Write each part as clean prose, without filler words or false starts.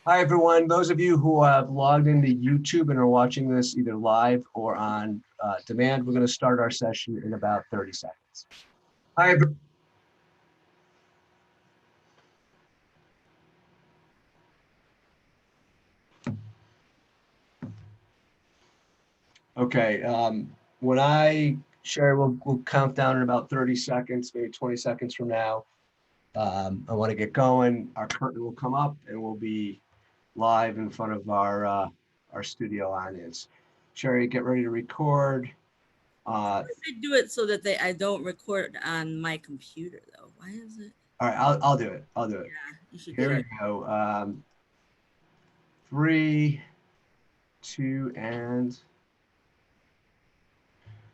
Hi, everyone. Those of you who have logged into YouTube and are watching this either live or on demand, we're going to start our session in about 30 seconds. Hi, everyone. Okay. When I share, we'll count down in about 30 seconds, maybe 20 seconds from now. I want to get going. Our curtain will come up and we'll be live in front of our studio audience. Sherry, get ready to record. Uh, They do it so that I don't record on my computer though. Why is it? all right, I'll do it. I'll do it. Yeah, you should do Here we that. go. 3, 2, and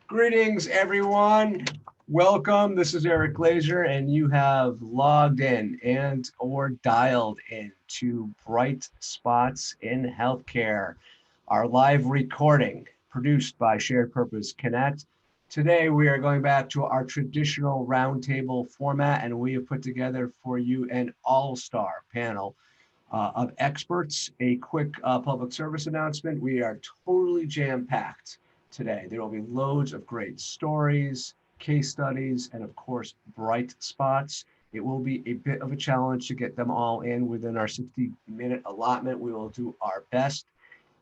greetings, everyone. Welcome. This is Eric Glazer, and you have logged in and or dialed in to Bright Spots in Healthcare, our live recording produced by Shared Purpose Connect. Today, we are going back to our traditional roundtable format, and we have put together for you an all-star panel of experts. A quick public service announcement. We are totally jam-packed today. There will be loads of great stories, case studies, and of course, bright spots. It will be a bit of a challenge to get them all in within our 60-minute allotment. We will do our best.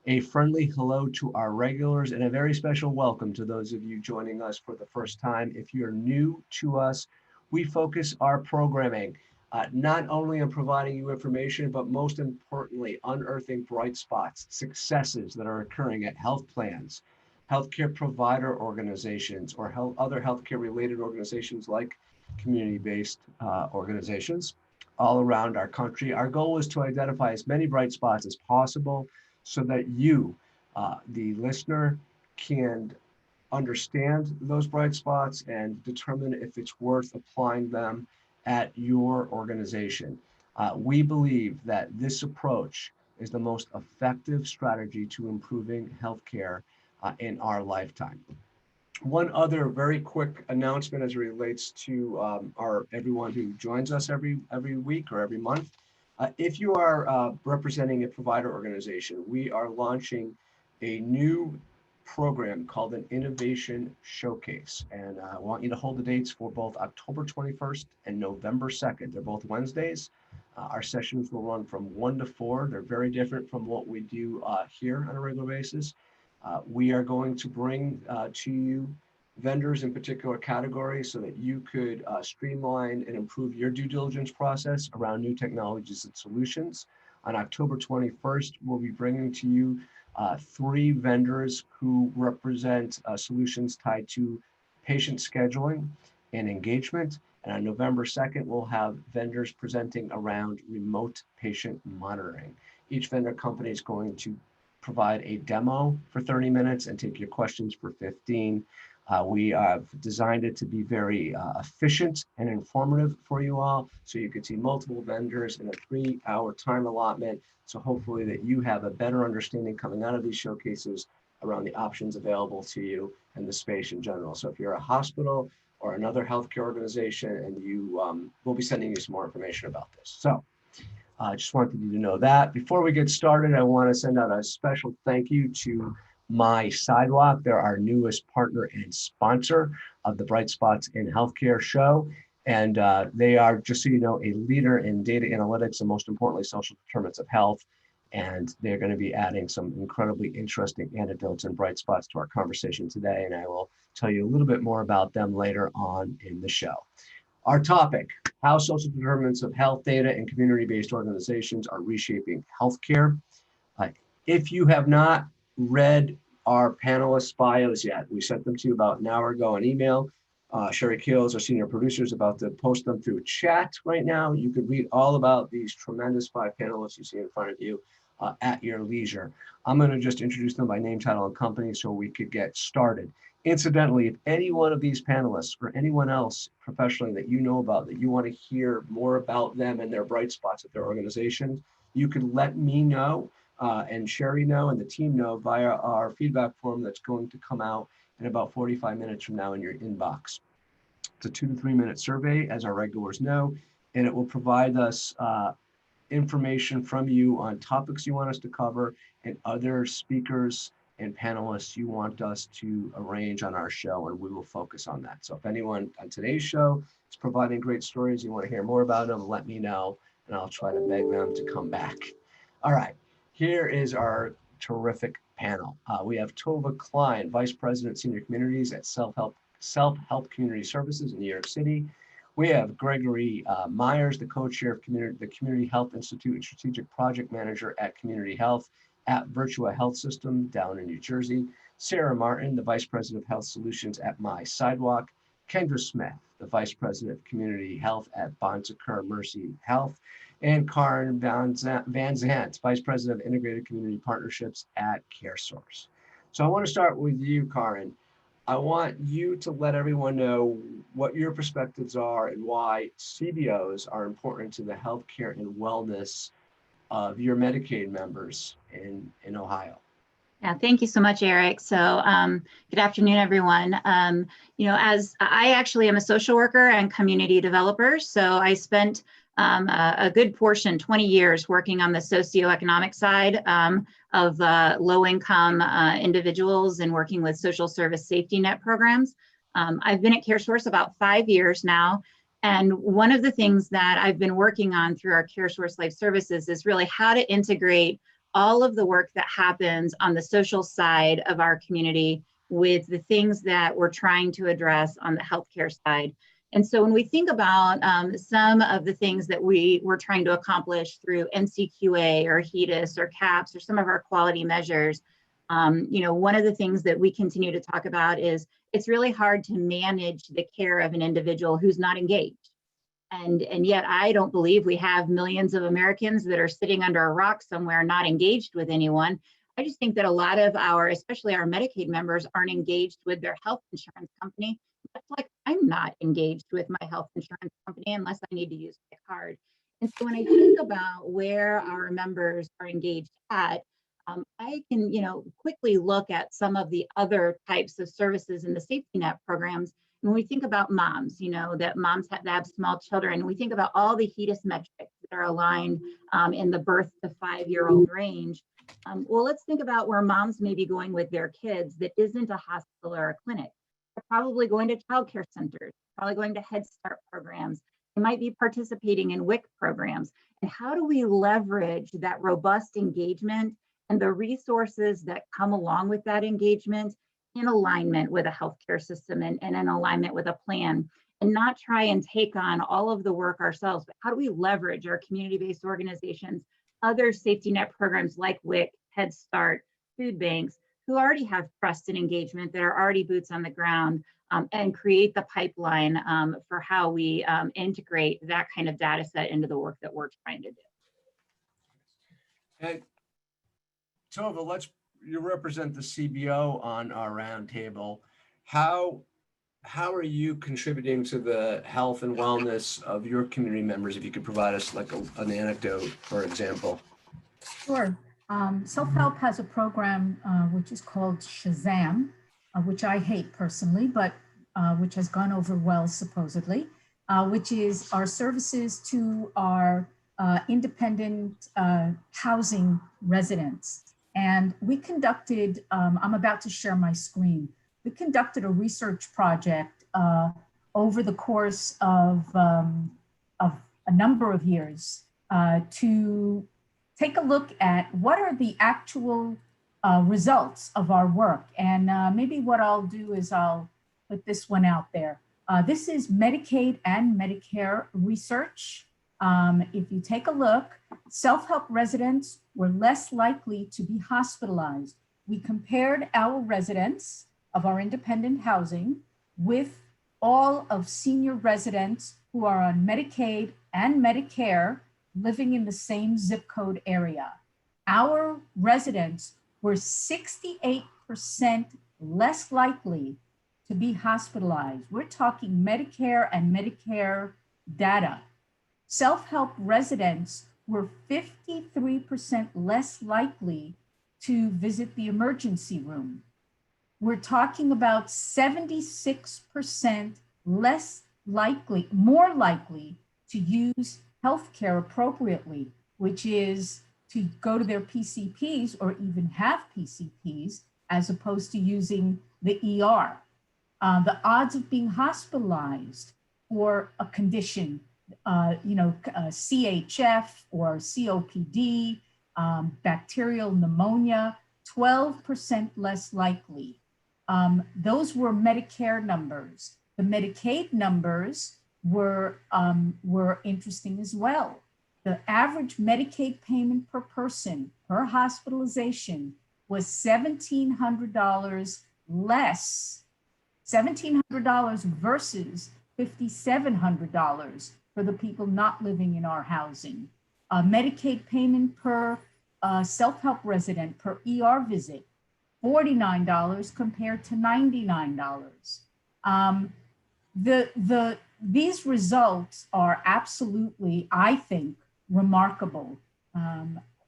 A friendly hello to our regulars and a very special welcome to those of you joining us for the first time. If you're new to us, we focus our programming not only on providing you information, but most importantly, unearthing bright spots, successes that are occurring at health plans, healthcare provider organizations, or other healthcare related organizations like community-based organizations all around our country. Our goal is to identify as many bright spots as possible so that you, the listener, can understand those bright spots and determine if it's worth applying them at your organization. We believe that this approach is the most effective strategy to improving healthcare in our lifetime. One other very quick announcement as it relates to our everyone who joins us every week or every month. If you are representing a provider organization, we are launching a new program called an Innovation Showcase. And I want you to hold the dates for both October 21st and November 2nd. They're both Wednesdays. Our sessions will run from 1 to 4. They're very different from what we do here on a regular basis. We are going to bring to you vendors in particular categories so that you could streamline and improve your due diligence process around new technologies and solutions. On October 21st, we'll be bringing to you 3 vendors who represent solutions tied to patient scheduling and engagement. And on November 2nd, we'll have vendors presenting around remote patient monitoring. Each vendor company is going to provide a demo for 30 minutes and take your questions for 15. We have designed it to be very efficient and informative for you all, so you can see multiple vendors in a 3-hour time allotment. So hopefully that you have a better understanding coming out of these showcases around the options available to you and the space in general. So if you're a hospital or another healthcare organization, and we'll be sending you some more information about this. So I just wanted you to know that. Before we get started, I want to send out a special thank you to My Sidewalk. They're our newest partner and sponsor of the Bright Spots in Healthcare show. And they are, just so you know, a leader in data analytics and most importantly, social determinants of health. And they're going to be adding some incredibly interesting anecdotes and bright spots to our conversation today. And I will tell you a little bit more about them later on in the show. Our topic, how social determinants of health data and community-based organizations are reshaping healthcare. Uh, if you have not read our panelists' bios yet, we sent them to you about an hour ago on email. Sherry Keels, our senior producer, is about to post them through chat right now. You could read all about these tremendous 5 panelists you see in front of you at your leisure. I'm going to just introduce them by name, title, and company so we could get started. Incidentally, if any one of these panelists or anyone else professionally that you know about that you want to hear more about them and their bright spots at their organization, you can let me know and Sherry know and the team know via our feedback form that's going to come out in about 45 minutes from now in your inbox. It's a 2 to 3 minute survey, as our regulars know, and it will provide us information from you on topics you want us to cover and other speakers and panelists you want us to arrange on our show, and we will focus on that. So if anyone on today's show is providing great stories, you want to hear more about them, let me know, and I'll try to beg them to come back. All right, here is our terrific panel. We have Tova Klein, Vice President, Senior Communities at Self-Help Community Services in New York City. We have Gregory Myers, the co-chair of the Community Health Institute and Strategic Project Manager at Community Health at Virtua Health System down in New Jersey. Sarah Martin, the Vice President of Health Solutions at My Sidewalk. Kendra Smith, the Vice President of Community Health at Bon Secours Mercy Health. And Karen Van Zant, Vice President of Integrated Community Partnerships at CareSource. So I want to start with you, Karen. I want you to let everyone know what your perspectives are and why CBOs are important to the healthcare and wellness of your Medicaid members in Ohio. Yeah, thank you so much, Eric. So good afternoon, everyone. As I actually am a social worker and community developer, so I spent a good portion, 20 years, working on the socioeconomic side of low-income individuals and working with social service safety net programs. I've been at CareSource about 5 years now. And one of the things that I've been working on through our CareSource Life Services is really how to integrate all of the work that happens on the social side of our community with the things that we're trying to address on the healthcare side. And so when we think about some of the things that we were trying to accomplish through NCQA or HEDIS or CAPS or some of our quality measures, one of the things that we continue to talk about is it's really hard to manage the care of an individual who's not engaged. And yet I don't believe we have millions of Americans that are sitting under a rock somewhere not engaged with anyone. I just think that a lot of especially our Medicaid members aren't engaged with their health insurance company. Much like I'm not engaged with my health insurance company unless I need to use my card. And so when I think about where our members are engaged at, I can, quickly look at some of the other types of services in the safety net programs. When we think about moms, that moms have to have small children, we think about all the HEDIS metrics that are aligned in the birth to 5-year-old range. Well, let's think about where moms may be going with their kids that isn't a hospital or a clinic. They're probably going to childcare centers, probably going to Head Start programs. They might be participating in WIC programs. And how do we leverage that robust engagement and the resources that come along with that engagement in alignment with a healthcare system and in alignment with a plan, and not try and take on all of the work ourselves, but how do we leverage our community-based organizations, other safety net programs like WIC, Head Start, food banks, who already have trust and engagement, that are already boots on the ground, and create the pipeline for how we integrate that kind of data set into the work that we're trying to do. And Tova, you represent the CBO on our roundtable. How are you contributing to the health and wellness of your community members? If you could provide us like an anecdote, for example. Sure. Self-Help has a program which is called Shazam, which I hate personally, but which has gone over well supposedly, which is our services to our independent housing residents. And we conducted, I'm about to share my screen. We conducted a research project over the course of a number of years to take a look at what are the actual results of our work. And maybe what I'll do is I'll put this one out there. This is Medicaid and Medicare research. If you take a look, self-help residents were less likely to be hospitalized. We compared our residents of our independent housing with all of senior residents who are on Medicaid and Medicare living in the same zip code area. Our residents were 68% less likely to be hospitalized. We're talking Medicare and Medicare data. Self-help residents were 53% less likely to visit the emergency room. We're talking about 76% more likely to use healthcare appropriately. which is to go to their PCPs or even have PCPs as opposed to using the ER. The odds of being hospitalized for a condition, CHF or COPD, bacterial pneumonia, 12% less likely. Those were Medicare numbers. The Medicaid numbers were interesting as well. The average Medicaid payment per person per hospitalization was $1,700 less, $1,700 versus $5,700 for the people not living in our housing. Medicaid payment per self-help resident per ER visit, $49 compared to $99. These results are absolutely, I think, remarkable.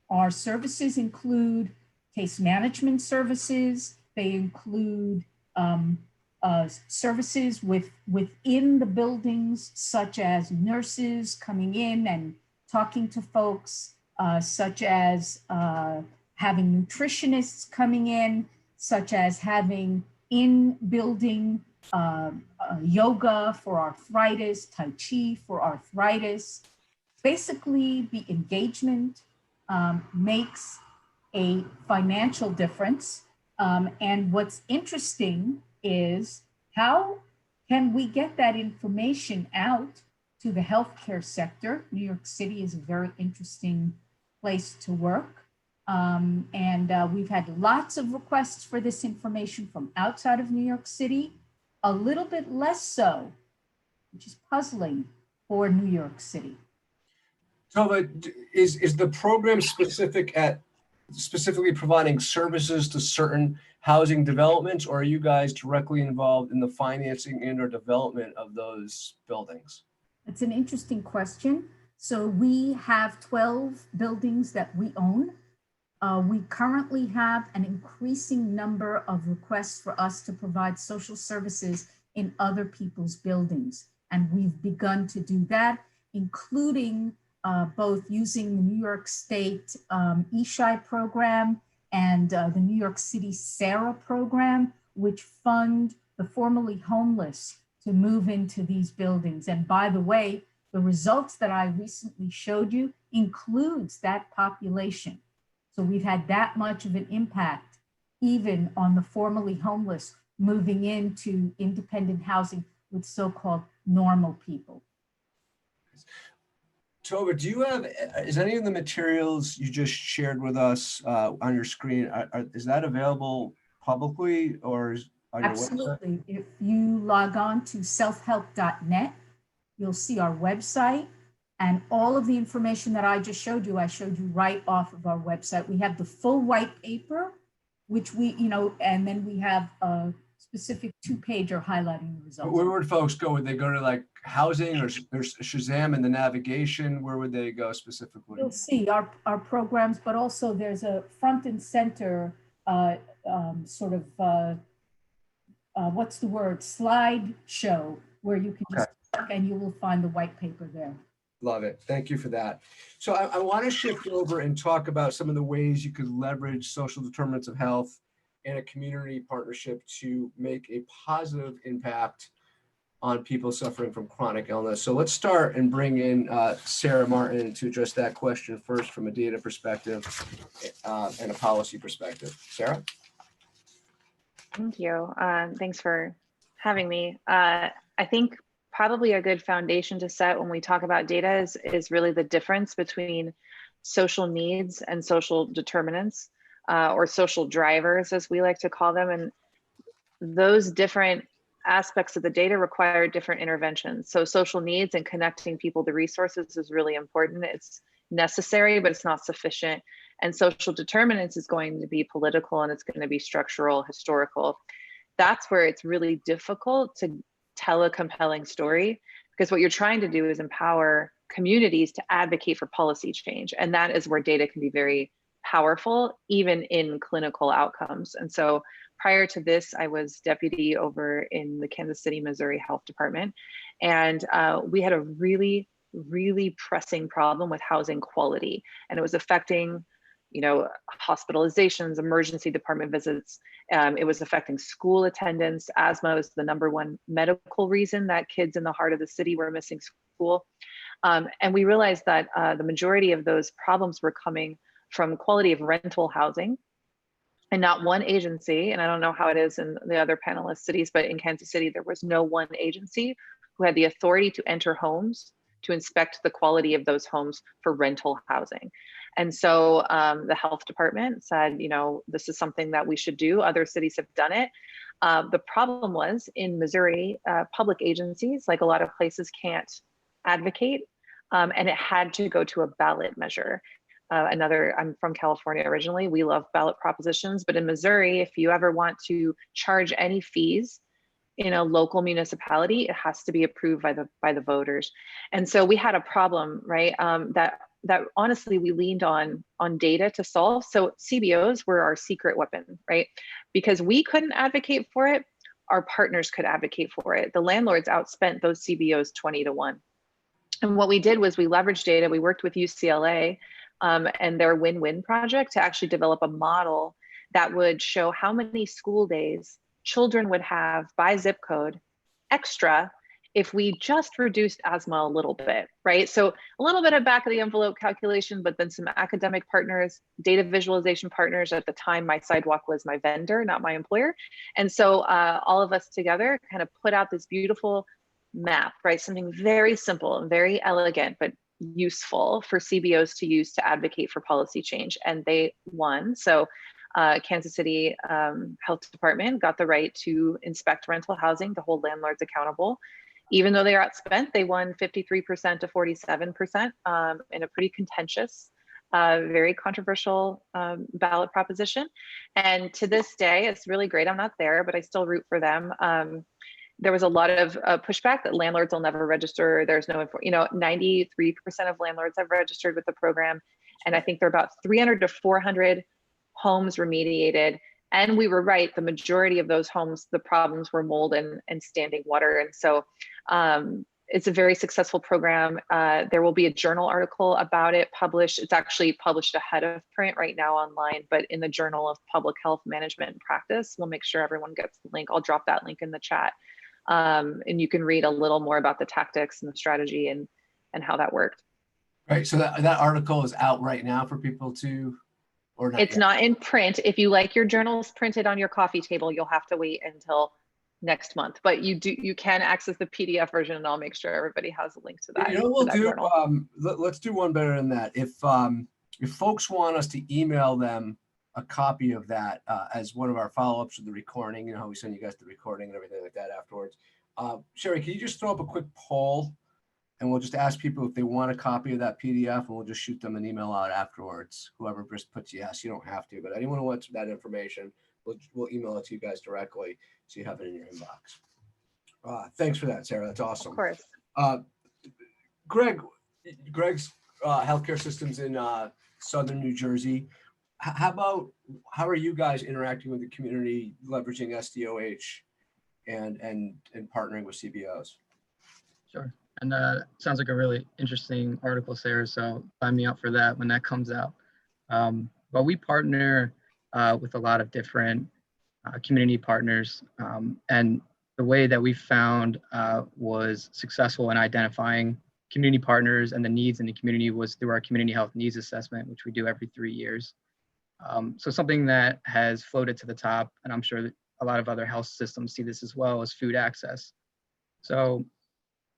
Our services include case management services. They include services within the buildings, such as nurses coming in and talking to folks, such as having nutritionists coming in, such as having in-building yoga for arthritis, Tai Chi for arthritis. Basically, the engagement makes a financial difference. And what's interesting is how can we get that information out to the healthcare sector? New York City is a very interesting place to work. We've had lots of requests for this information from outside of New York City, a little bit less so, which is puzzling for New York City. So is the program specifically providing services to certain housing developments, or are you guys directly involved in the financing and or development of those buildings? It's an interesting question. So we have 12 buildings that we own. We currently have an increasing number of requests for us to provide social services in other people's buildings. And we've begun to do that, including both using the New York State eSHI program and the New York City SARA program, which fund the formerly homeless to move into these buildings. And by the way, the results that I recently showed you includes that population. So we've had that much of an impact, even on the formerly homeless moving into independent housing with so-called normal people. Tova, do you have, is any of the materials you just shared with us on your screen, is that available publicly or on your website? Absolutely. If you log on to selfhelp.net, you'll see our website, and all of the information that I just showed you, I showed you right off of our website. We have the full white paper, which we, and then we have a specific 2-pager highlighting the results. Where would folks go? Would they go to like housing or there's Shazam in the navigation? Where would they go specifically? You'll see our programs, but also there's a front and center what's the word? Slide show where you can just click and you will find the white paper there. Love it. Thank you for that. So I want to shift over and talk about some of the ways you could leverage social determinants of health and a community partnership to make a positive impact on people suffering from chronic illness. So let's start and bring in Sarah Martin to address that question first from a data perspective and a policy perspective. Sarah? Thank you. Thanks for having me. I think probably a good foundation to set when we talk about data is really the difference between social needs and social determinants, or social drivers, as we like to call them. And those different aspects of the data require different interventions. So social needs and connecting people to resources is really important. It's necessary, but it's not sufficient. And social determinants is going to be political, and it's going to be structural, historical. That's where it's really difficult to tell a compelling story, because what you're trying to do is empower communities to advocate for policy change. And that is where data can be very powerful, even in clinical outcomes. And so prior to this, I was deputy over in the Kansas City, Missouri Health Department. And we had a really really pressing problem with housing quality, and it was affecting, hospitalizations, emergency department visits. It was affecting school attendance. Asthma was the #1 medical reason that kids in the heart of the city were missing school. And we realized that the majority of those problems were coming from quality of rental housing, and not one agency. And I don't know how it is in the other panelist cities, but in Kansas City, there was no one agency who had the authority to enter homes to inspect the quality of those homes for rental housing. And so the health department said, this is something that we should do. Other cities have done it. The problem was in Missouri, public agencies, like a lot of places, can't advocate, and it had to go to a ballot measure. I'm from California originally. We love ballot propositions, but in Missouri, if you ever want to charge any fees in a local municipality, it has to be approved by the voters. And so we had a problem, right? That honestly we leaned on data to solve. So CBOs were our secret weapon, right? Because we couldn't advocate for it, our partners could advocate for it. The landlords outspent those CBOs 20-1. And what we did was we leveraged data. We worked with UCLA and their win-win project to actually develop a model that would show how many school days children would have by zip code extra if we just reduced asthma a little bit, right? So a little bit of back of the envelope calculation, but then some academic partners, data visualization partners. At the time, my sidewalk was my vendor, not my employer. And so all of us together kind of put out this beautiful map, right? Something very simple and very elegant, but useful for CBOs to use to advocate for policy change. And they won. So Kansas City Health Department got the right to inspect rental housing, to hold landlords accountable. Even though they are outspent, they won 53% to 47% in a pretty contentious, very controversial ballot proposition. And to this day, it's really great. I'm not there, but I still root for them. There was a lot of pushback that landlords will never register. There's no, 93% of landlords have registered with the program. And I think there are about 300 to 400 homes remediated. And we were right, the majority of those homes, the problems were mold and standing water. And so it's a very successful program. There will be a journal article about it published. It's actually published ahead of print right now online, but in the Journal of Public Health Management and Practice. We'll make sure everyone gets the link. I'll drop that link in the chat. And you can read a little more about the tactics and the strategy and how that worked. Right, so that article is out right now for people to, or not It's yet? not in print. If you like your journals printed on your coffee table, you'll have to wait until next month, but you can access the PDF version, and I'll make sure everybody has a link to that. We'll do, let's do one better than that. If folks want us to email them a copy of that as one of our follow-ups with the recording, we send you guys the recording and everything like that afterwards. Sherry, can you just throw up a quick poll, and we'll just ask people if they want a copy of that PDF, and we'll just shoot them an email out afterwards. Whoever just puts yes, you don't have to, but anyone who wants that information, we'll email it to you guys directly so you have it in your inbox. Thanks for that, Sarah. That's awesome. Of course. Greg's healthcare systems in Southern New Jersey. How are you guys interacting with the community, leveraging SDOH and partnering with CBOs? Sure. And sounds like a really interesting article, Sarah. So sign me up for that when that comes out. But we partner with a lot of different community partners. And the way that we found was successful in identifying community partners and the needs in the community was through our community health needs assessment, which we do every 3 years. So something that has floated to the top, and I'm sure that a lot of other health systems see this as well, is food access. So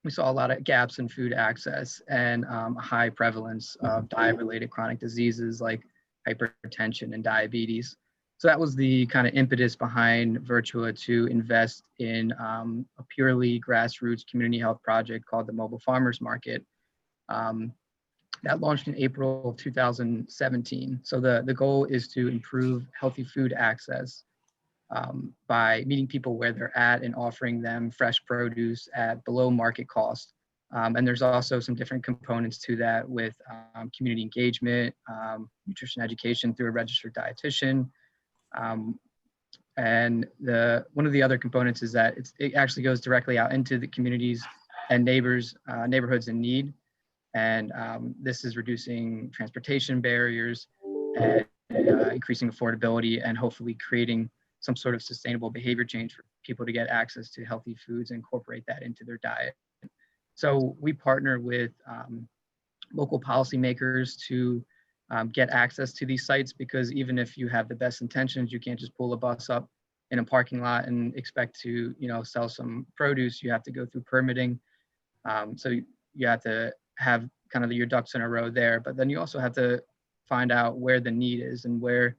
we saw a lot of gaps in food access and a high prevalence of diet-related chronic diseases like hypertension and diabetes. So that was the kind of impetus behind Virtua to invest in a purely grassroots community health project called the Mobile Farmers Market. That launched in April of 2017. So the goal is to improve healthy food access by meeting people where they're at and offering them fresh produce at below market cost. And there's also some different components to that with community engagement, nutrition education through a registered dietitian. And one of the other components is that it actually goes directly out into the communities and neighborhoods in need. And this is reducing transportation barriers and increasing affordability and hopefully creating some sort of sustainable behavior change for people to get access to healthy foods and incorporate that into their diet. So we partner with local policymakers to get access to these sites, because even if you have the best intentions, you can't just pull a bus up in a parking lot and expect to, sell some produce. You have to go through permitting. So you have to have kind of your ducks in a row there, but then you also have to find out where the need is and where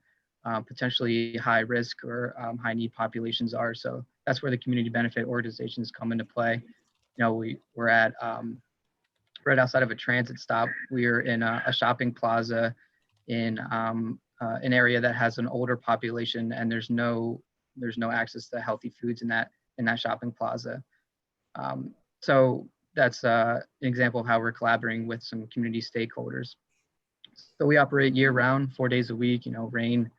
potentially high risk or high need populations are. So that's where the community benefit organizations come into play. We're at right outside of a transit stop. We're in a shopping plaza in an area that has an older population, and there's no access to healthy foods in that shopping plaza. So that's an example of how we're collaborating with some community stakeholders. So we operate year round, 4 days a week, rain,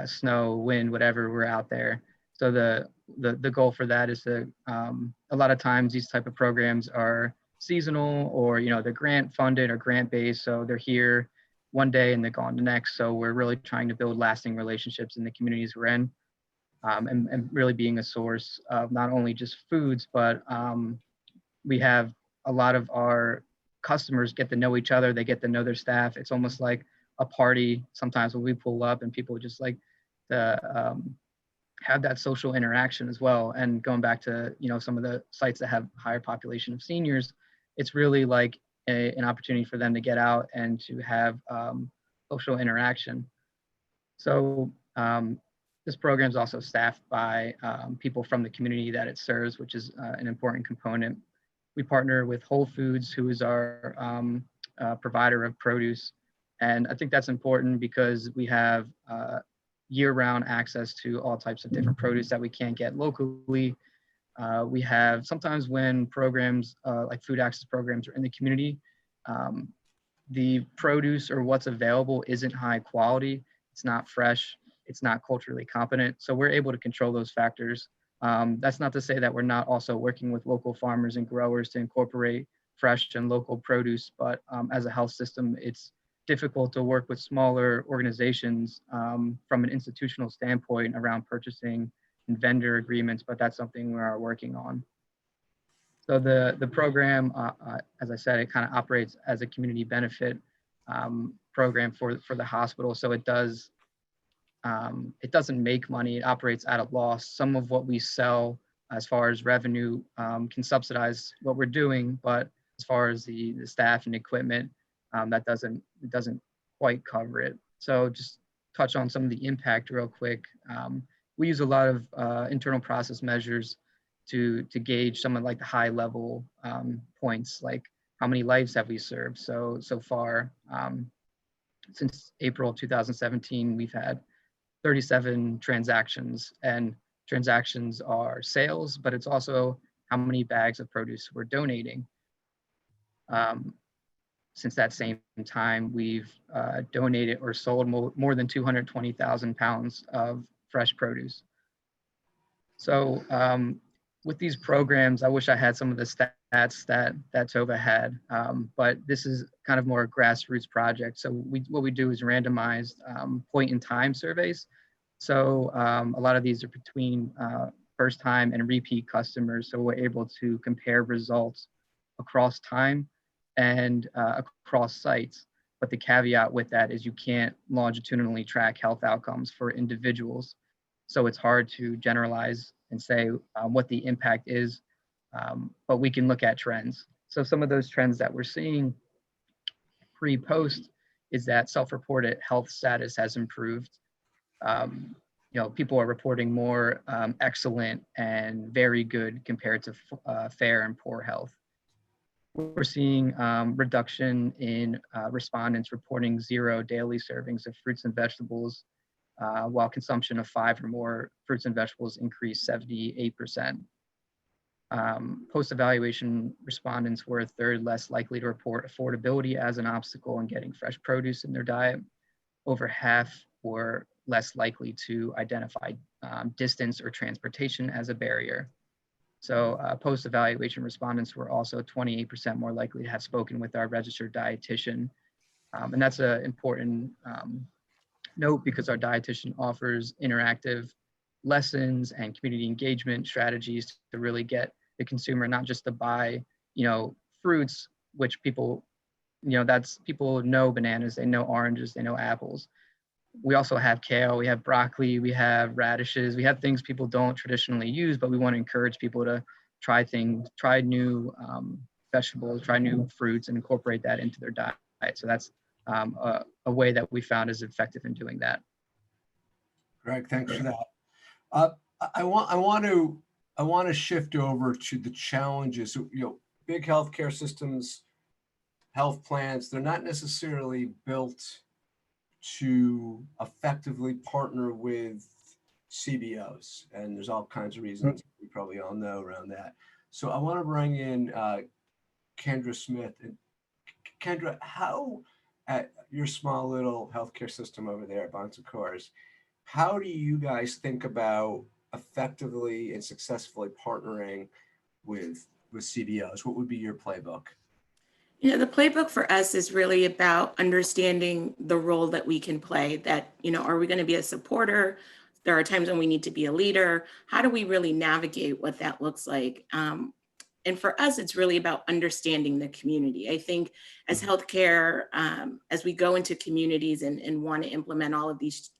snow, wind, whatever, we're out there. So the goal for that is to, a lot of times these type of programs are seasonal, or, they're grant funded or grant based. So they're here one day and they're gone the next. So we're really trying to build lasting relationships in the communities we're in, and really being a source of not only just foods, but we have a lot of our customers get to know each other. They get to know their staff. It's almost like a party sometimes when we pull up, and people just like to have that social interaction as well. And going back to, some of the sites that have higher population of seniors, it's really like an opportunity for them to get out and to have social interaction. So this program is also staffed by people from the community that it serves, which is an important component. We partner with Whole Foods, who is our provider of produce. And I think that's important because we have year-round access to all types of different produce that we can't get locally. We have sometimes when programs like food access programs are in the community, the produce or what's available isn't high quality, it's not fresh, it's not culturally competent. So we're able to control those factors. That's not to say that we're not also working with local farmers and growers to incorporate fresh and local produce, but as a health system, it's difficult to work with smaller organizations from an institutional standpoint around purchasing and vendor agreements, but that's something we are working on. So the program, as I said, it kind of operates as a community benefit program for the hospital. So it doesn't make money, it operates at a loss. Some of what we sell as far as revenue can subsidize what we're doing, but as far as the staff and equipment, that doesn't quite cover it. So just touch on some of the impact real quick. We use a lot of internal process measures to gauge some of like the high level points, like how many lives have we served. So far, since April 2017, we've had 37 transactions, and transactions are sales, but it's also how many bags of produce we're donating. Since that same time, we've donated or sold more than 220,000 pounds of fresh produce. So with these programs, I wish I had some of the stats that Tova had, but this is kind of more a grassroots project. So what we do is randomized point in time surveys. So a lot of these are between first time and repeat customers. So we're able to compare results across time and across sites. But the caveat with that is you can't longitudinally track health outcomes for individuals. So it's hard to generalize and say what the impact is, but we can look at trends. So some of those trends that we're seeing pre-post is that self-reported health status has improved. People are reporting more excellent and very good compared to fair and poor health. We're seeing reduction in respondents reporting 0 daily servings of fruits and vegetables, while consumption of 5 or more fruits and vegetables increased 78%. Post-evaluation respondents were 1/3 less likely to report affordability as an obstacle in getting fresh produce in their diet. Over half were less likely to identify distance or transportation as a barrier. So post-evaluation respondents were also 28% more likely to have spoken with our registered dietitian. And that's an important note because our dietitian offers interactive lessons and community engagement strategies to really get the consumer not just to buy, fruits, which people, people know bananas, they know oranges, they know apples. We also have kale, we have broccoli, we have radishes, we have things people don't traditionally use, but we want to encourage people to try new vegetables, try new fruits, and incorporate that into their diet. So that's a way that we found is effective in doing that. Greg, thanks for that. I want to shift over to the challenges. Big healthcare systems, health plans, they're not necessarily built to effectively partner with CBOs, and there's all kinds of reasons we probably all know around that. So I want to bring in Kendra Smith. And Kendra, how at your small little healthcare system over there at Bonds and Cars, how do you guys think about effectively and successfully partnering with CBOs? What would be your playbook? The playbook for us is really about understanding the role that we can play, that, are we going to be a supporter? There are times when we need to be a leader. How do we really navigate what that looks like? And for us, it's really about understanding the community. I think as healthcare, as we go into communities and want to implement all of these,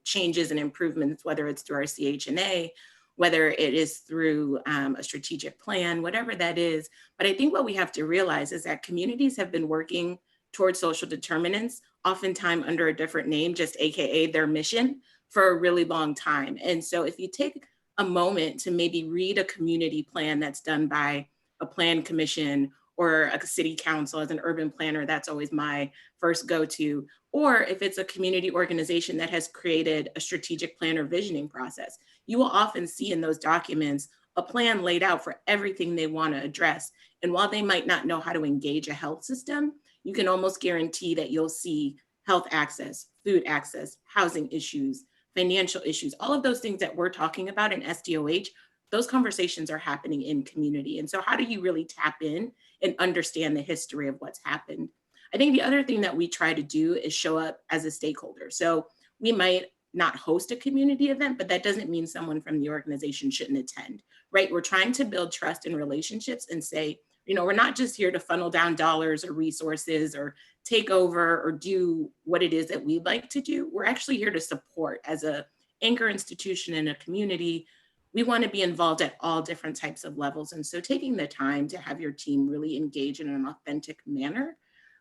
changes and improvements, whether it's through our CHNA, whether it is through a strategic plan, whatever that is. But I think what we have to realize is that communities have been working towards social determinants, oftentimes under a different name, just AKA their mission, for a really long time. And so if you take a moment to maybe read a community plan that's done by a plan commission or a city council, as an urban planner, that's always my first go-to. Or if it's a community organization that has created a strategic plan or visioning process, you will often see in those documents a plan laid out for everything they want to address. And while they might not know how to engage a health system, you can almost guarantee that you'll see health access, food access, housing issues, financial issues, all of those things that we're talking about in SDOH, those conversations are happening in community. And so how do you really tap in and understand the history of what's happened? I think the other thing that we try to do is show up as a stakeholder. So we might not host a community event, but that doesn't mean someone from the organization shouldn't attend, right? We're trying to build trust and relationships and say, we're not just here to funnel down dollars or resources or take over or do what it is that we'd like to do. We're actually here to support as an anchor institution in a community. We want to be involved at all different types of levels. And so taking the time to have your team really engage in an authentic manner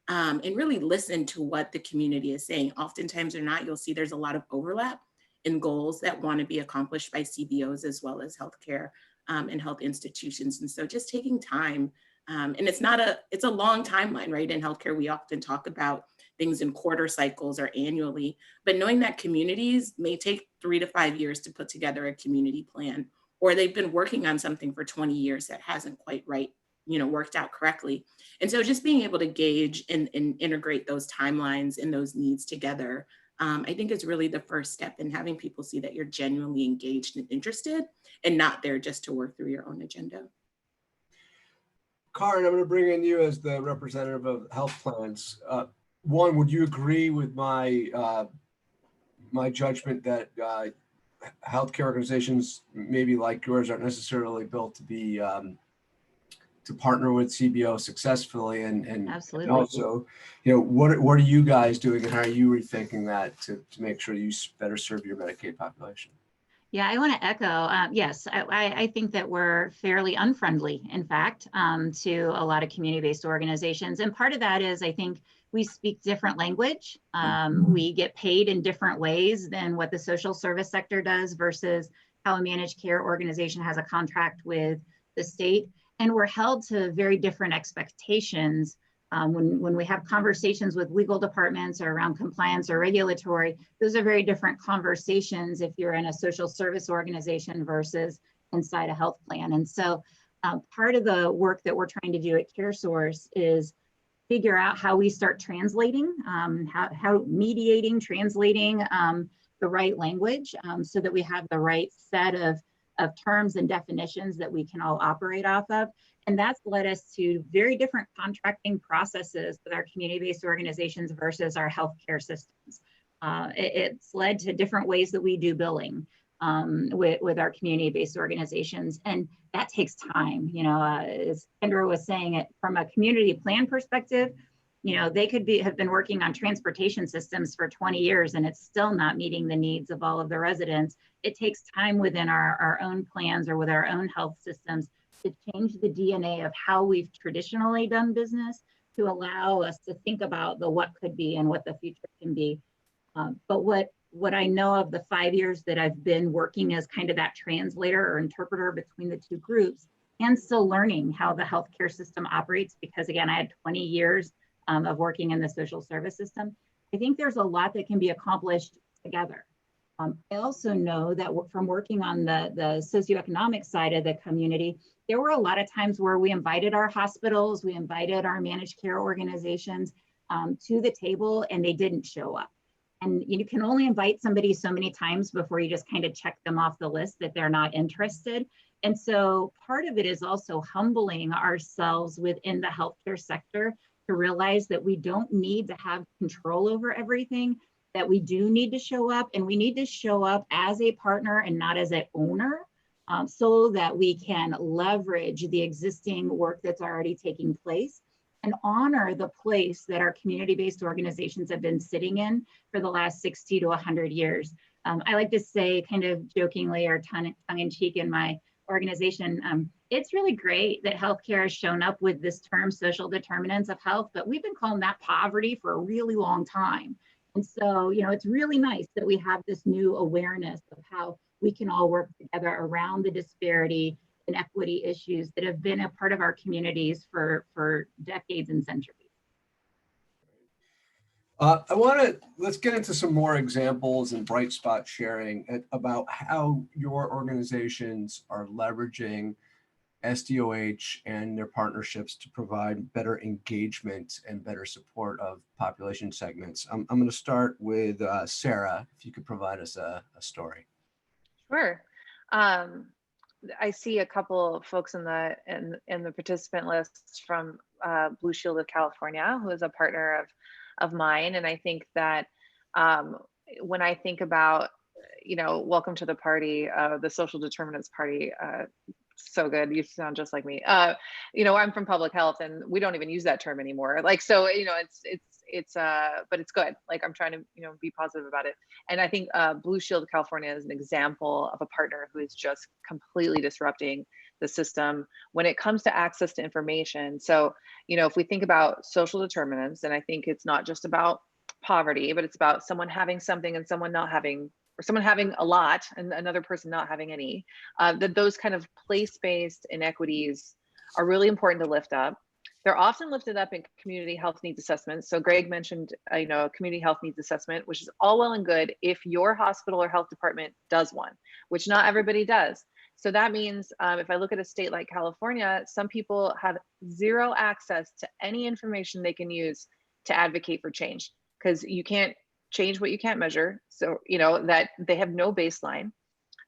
and really listen to what the community is saying. Oftentimes or not, you'll see there's a lot of overlap in goals that want to be accomplished by CBOs as well as healthcare and health institutions. And so just taking time, and it's a long timeline, right? In healthcare, we often talk about things in quarter cycles or annually, but knowing that communities may take 3 to 5 years to put together a community plan, or they've been working on something for 20 years that hasn't quite worked out correctly. And so just being able to gauge and integrate those timelines and those needs together, I think is really the first step in having people see that you're genuinely engaged and interested and not there just to work through your own agenda. Karin, I'm going to bring in you as the representative of health plans. One, would you agree with my my judgment that healthcare organizations, maybe like yours, aren't necessarily built to be to partner with CBO successfully, and Absolutely. And also, what are you guys doing, and how are you rethinking that to make sure you better serve your Medicaid population? Yeah, I want to echo. Yes, I think that we're fairly unfriendly, in fact, to a lot of community-based organizations. And part of that is, I think, we speak different language. We get paid in different ways than what the social service sector does versus how a managed care organization has a contract with the state. And we're held to very different expectations when we have conversations with legal departments or around compliance or regulatory. Those are very different conversations if you're in a social service organization versus inside a health plan. And so part of the work that we're trying to do at CareSource is figure out how we start translating, how mediating, translating the right language so that we have the right set of of terms and definitions that we can all operate off of. And that's led us to very different contracting processes with our community-based organizations versus our healthcare systems. It's led to different ways that we do billing with our community-based organizations. And that takes time. You know, as Kendra was saying, it from a community plan perspective, you know, they could have been working on transportation systems for 20 years and it's still not meeting the needs of all of the residents. It takes time within our own plans or with our own health systems to change the DNA of how we've traditionally done business to allow us to think about the what could be and what the future can be. But what I know of the 5 years that I've been working as kind of that translator or interpreter between the two groups and still learning how the healthcare system operates, because again, I had 20 years of working in the social service system. I think there's a lot that can be accomplished together. I also know that from working on the socioeconomic side of the community, there were a lot of times where we invited our hospitals, we invited our managed care organizations to the table and they didn't show up. And you can only invite somebody so many times before you just kind of check them off the list that they're not interested. And so part of it is also humbling ourselves within the healthcare sector to realize that we don't need to have control over everything, that we do need to show up, and we need to show up as a partner and not as an owner, so that we can leverage the existing work that's already taking place and honor the place that our community-based organizations have been sitting in for the last 60 to 100 years. I like to say, kind of jokingly or tongue-in-cheek in my organization, it's really great that healthcare has shown up with this term social determinants of health, but we've been calling that poverty for a really long time. And so, you know, it's really nice that we have this new awareness of how we can all work together around the disparity and equity issues that have been a part of our communities for decades and centuries. Let's get into some more examples and bright spot sharing about how your organizations are leveraging SDOH and their partnerships to provide better engagement and better support of population segments. I'm going to start with Sarah, if you could provide us a story. Sure. I see a couple of folks in the participant list from Blue Shield of California, who is a partner of mine. And I think that when I think about, you know, welcome to the party, the social determinants party, so good. You sound just like me. You know, I'm from public health and we don't even use that term anymore. Like, so, you know, but it's good. Like, I'm trying to, you know, be positive about it. And I think Blue Shield of California is an example of a partner who is just completely disrupting the system when it comes to access to information. So, you know, if we think about social determinants, and I think it's not just about poverty, but it's about someone having something and someone not having, or someone having a lot and another person not having any, that those kind of place-based inequities are really important to lift up. They're often lifted up in community health needs assessments. So Greg mentioned, you know, a community health needs assessment, which is all well and good if your hospital or health department does one, which not everybody does. So that means if I look at a state like California, some people have zero access to any information they can use to advocate for change, because you can't change what you can't measure. So, you know, that they have no baseline.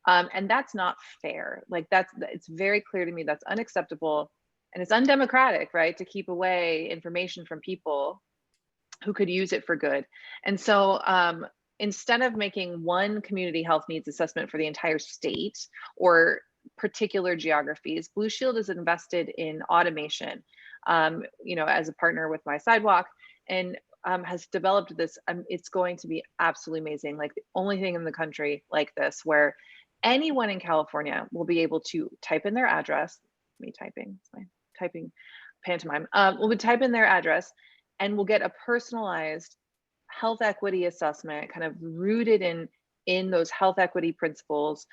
And that's not fair. Like, it's very clear to me that's unacceptable. And it's undemocratic, right, to keep away information from people who could use it for good. And so instead of making one community health needs assessment for the entire state or particular geographies, Blue Shield is invested in automation, you know, as a partner with My Sidewalk, and has developed this. It's going to be absolutely amazing. Like, the only thing in the country like this, where anyone in California will be able to type in their address. Me typing, it's my typing pantomime. We'll type in their address and we'll get a personalized health equity assessment, kind of rooted in those health equity principles,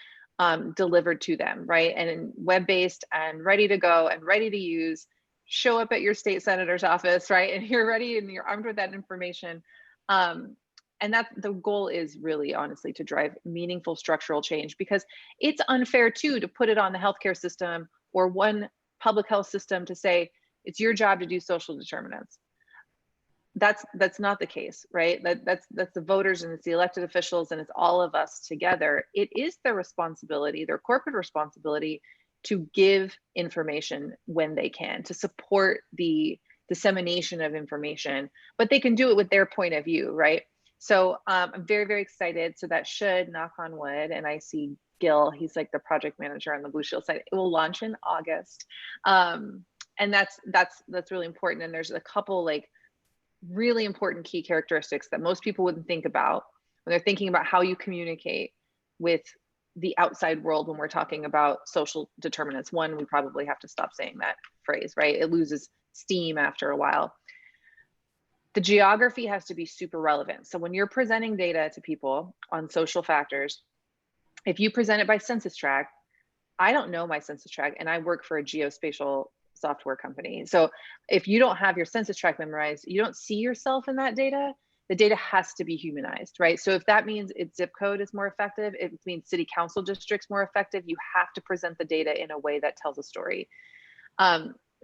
delivered to them, right? And web-based and ready to go and ready to use. Show up at your state senator's office, right? And you're ready and you're armed with that information. And that the goal is really, honestly, to drive meaningful structural change, because it's unfair too to put it on the healthcare system or one public health system to say, it's your job to do social determinants. that's not the case, right? That's the voters and it's the elected officials and it's all of us together. It is their responsibility, their corporate responsibility, to give information when they can, to support the dissemination of information, but they can do it with their point of view, right? So I'm very, very excited. So that should, knock on wood, and I see Gil, he's like the project manager on the Blue Shield side. It will launch in August. And that's really important. And there's a couple like really important key characteristics that most people wouldn't think about when they're thinking about how you communicate with the outside world when we're talking about social determinants. One, we probably have to stop saying that phrase, right? It loses steam after a while. The geography has to be super relevant. So when you're presenting data to people on social factors, if you present it by census tract, I don't know my census tract and I work for a geospatial software company. So if you don't have your census tract memorized, you don't see yourself in that data. The data has to be humanized, right? So if that means its zip code is more effective, it means city council districts more effective, you have to present the data in a way that tells a story.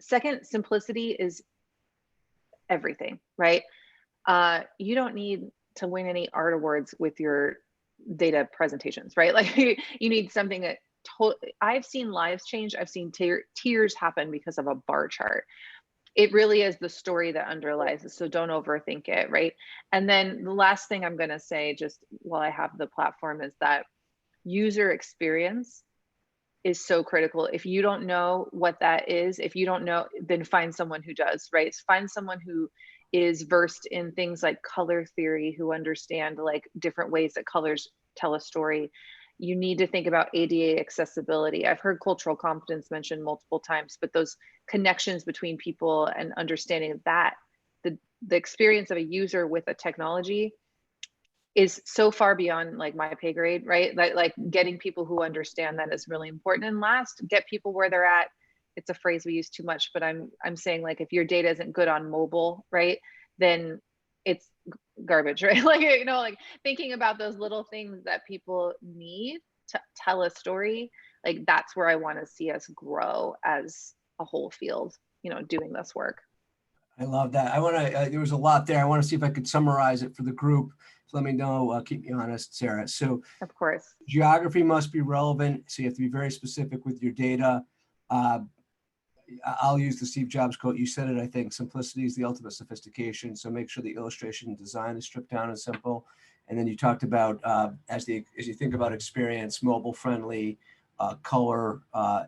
Second, simplicity is everything, right? You don't need to win any art awards with your data presentations, right? Like you need something that I've seen lives change. I've seen tears happen because of a bar chart. It really is the story that underlies it. So don't overthink it, right? And then the last thing I'm going to say, just while I have the platform, is that user experience is so critical. If you don't know what that is, if you don't know, then find someone who does, right? Find someone who is versed in things like color theory, who understand like different ways that colors tell a story. You need to think about ADA accessibility. I've heard cultural competence mentioned multiple times, but those connections between people and understanding that the experience of a user with a technology is so far beyond like my pay grade, right? Like getting people who understand that is really important. And last, get people where they're at. It's a phrase we use too much, but I'm saying like if your data isn't good on mobile, right, then it's garbage, right? Like, you know, like thinking about those little things that people need to tell a story, like that's where I want to see us grow as a whole field, you know, doing this work. I love that. I want to, there was a lot there. I want to see if I could summarize it for the group. So let me know, keep me honest, Sarah. So of course, geography must be relevant. So you have to be very specific with your data. I'll use the Steve Jobs quote. You said it, I think, simplicity is the ultimate sophistication. So make sure the illustration and design is stripped down and simple. And then you talked about, as you think about experience, mobile friendly, color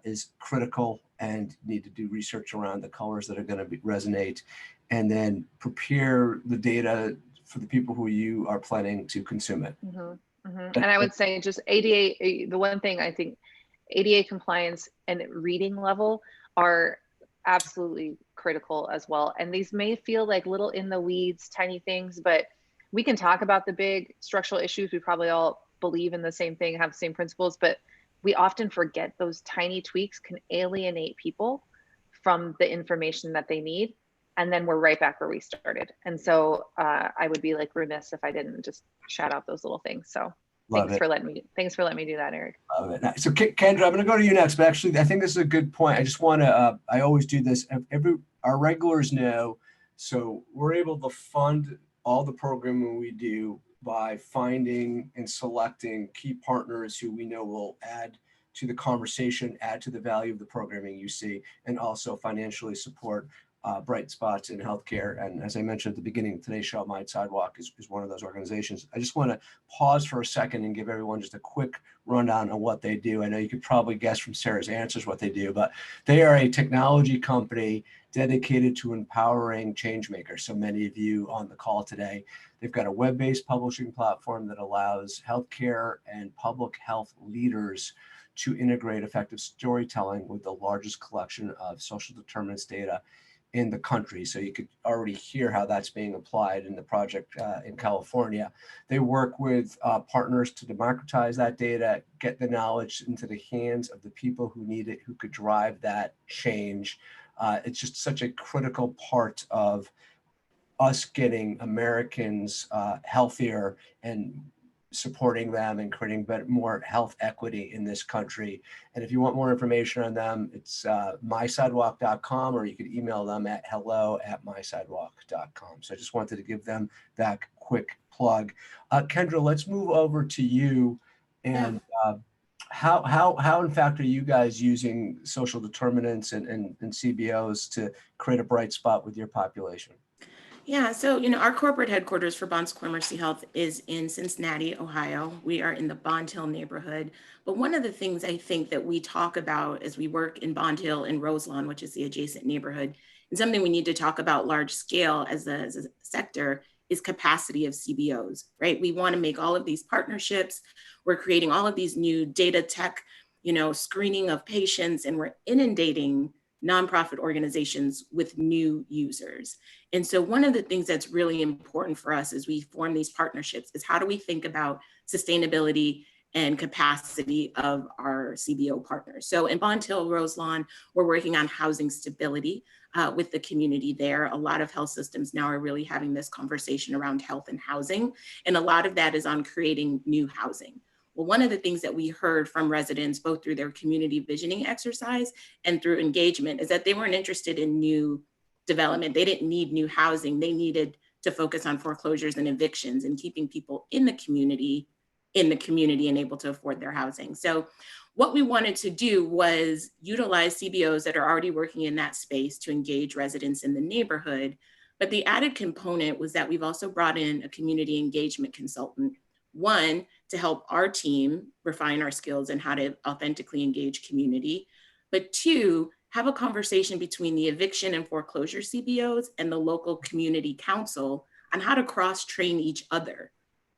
is critical, and you need to do research around the colors that are going to resonate, and then prepare the data for the people who you are planning to consume it. Mm-hmm, mm-hmm. And I would say just ADA, the one thing I think ADA compliance and reading level are absolutely critical as well. And these may feel like little in the weeds, tiny things, but we can talk about the big structural issues. We probably all believe in the same thing, have the same principles, but we often forget those tiny tweaks can alienate people from the information that they need. And then we're right back where we started. And so I would be like remiss if I didn't just shout out those little things. So thanks for letting me do that, Eric. Love it. So Kendra, I'm going to go to you next, but actually I think this is a good point. I just want to, I always do this. Our regulars know, so we're able to fund all the programming we do by finding and selecting key partners who we know will add to the conversation, add to the value of the programming you see, and also financially support bright spots in healthcare. And as I mentioned at the beginning of today's show, My Sidewalk is one of those organizations. I just want to pause for a second and give everyone just a quick rundown on what they do. I know you could probably guess from Sarah's answers what they do, but they are a technology company dedicated to empowering change makers. So many of you on the call today, they've got a web-based publishing platform that allows healthcare and public health leaders to integrate effective storytelling with the largest collection of social determinants data in the country. So you could already hear how that's being applied in the project in California. They work with partners to democratize that data, get the knowledge into the hands of the people who need it, who could drive that change. It's just such a critical part of us getting Americans healthier and supporting them and creating more health equity in this country. And if you want more information on them, it's mysidewalk.com, or you could email them at hello@mysidewalk.com. So I just wanted to give them that quick plug. Kendra, let's move over to you. And how in fact are you guys using social determinants and CBOs to create a bright spot with your population? Yeah, so our corporate headquarters for Bon Secours Mercy Health is in Cincinnati, Ohio. We are in the Bond Hill neighborhood. But one of the things I think that we talk about as we work in Bond Hill and Roselawn, which is the adjacent neighborhood, and something we need to talk about large scale as a sector, is capacity of CBOs, right? We want to make all of these partnerships. We're creating all of these new data tech, screening of patients, and we're inundating nonprofit organizations with new users. And so one of the things that's really important for us as we form these partnerships is how do we think about sustainability and capacity of our CBO partners. So in Bond Hill, Roselawn, we're working on housing stability with the community there. A lot of health systems now are really having this conversation around health and housing. And a lot of that is on creating new housing. Well, one of the things that we heard from residents, both through their community visioning exercise and through engagement, is that they weren't interested in new development. They didn't need new housing. They needed to focus on foreclosures and evictions and keeping people in the community and able to afford their housing. So what we wanted to do was utilize CBOs that are already working in that space to engage residents in the neighborhood. But the added component was that we've also brought in a community engagement consultant, one, to help our team refine our skills and how to authentically engage community, but two, have a conversation between the eviction and foreclosure CBOs and the local community council on how to cross-train each other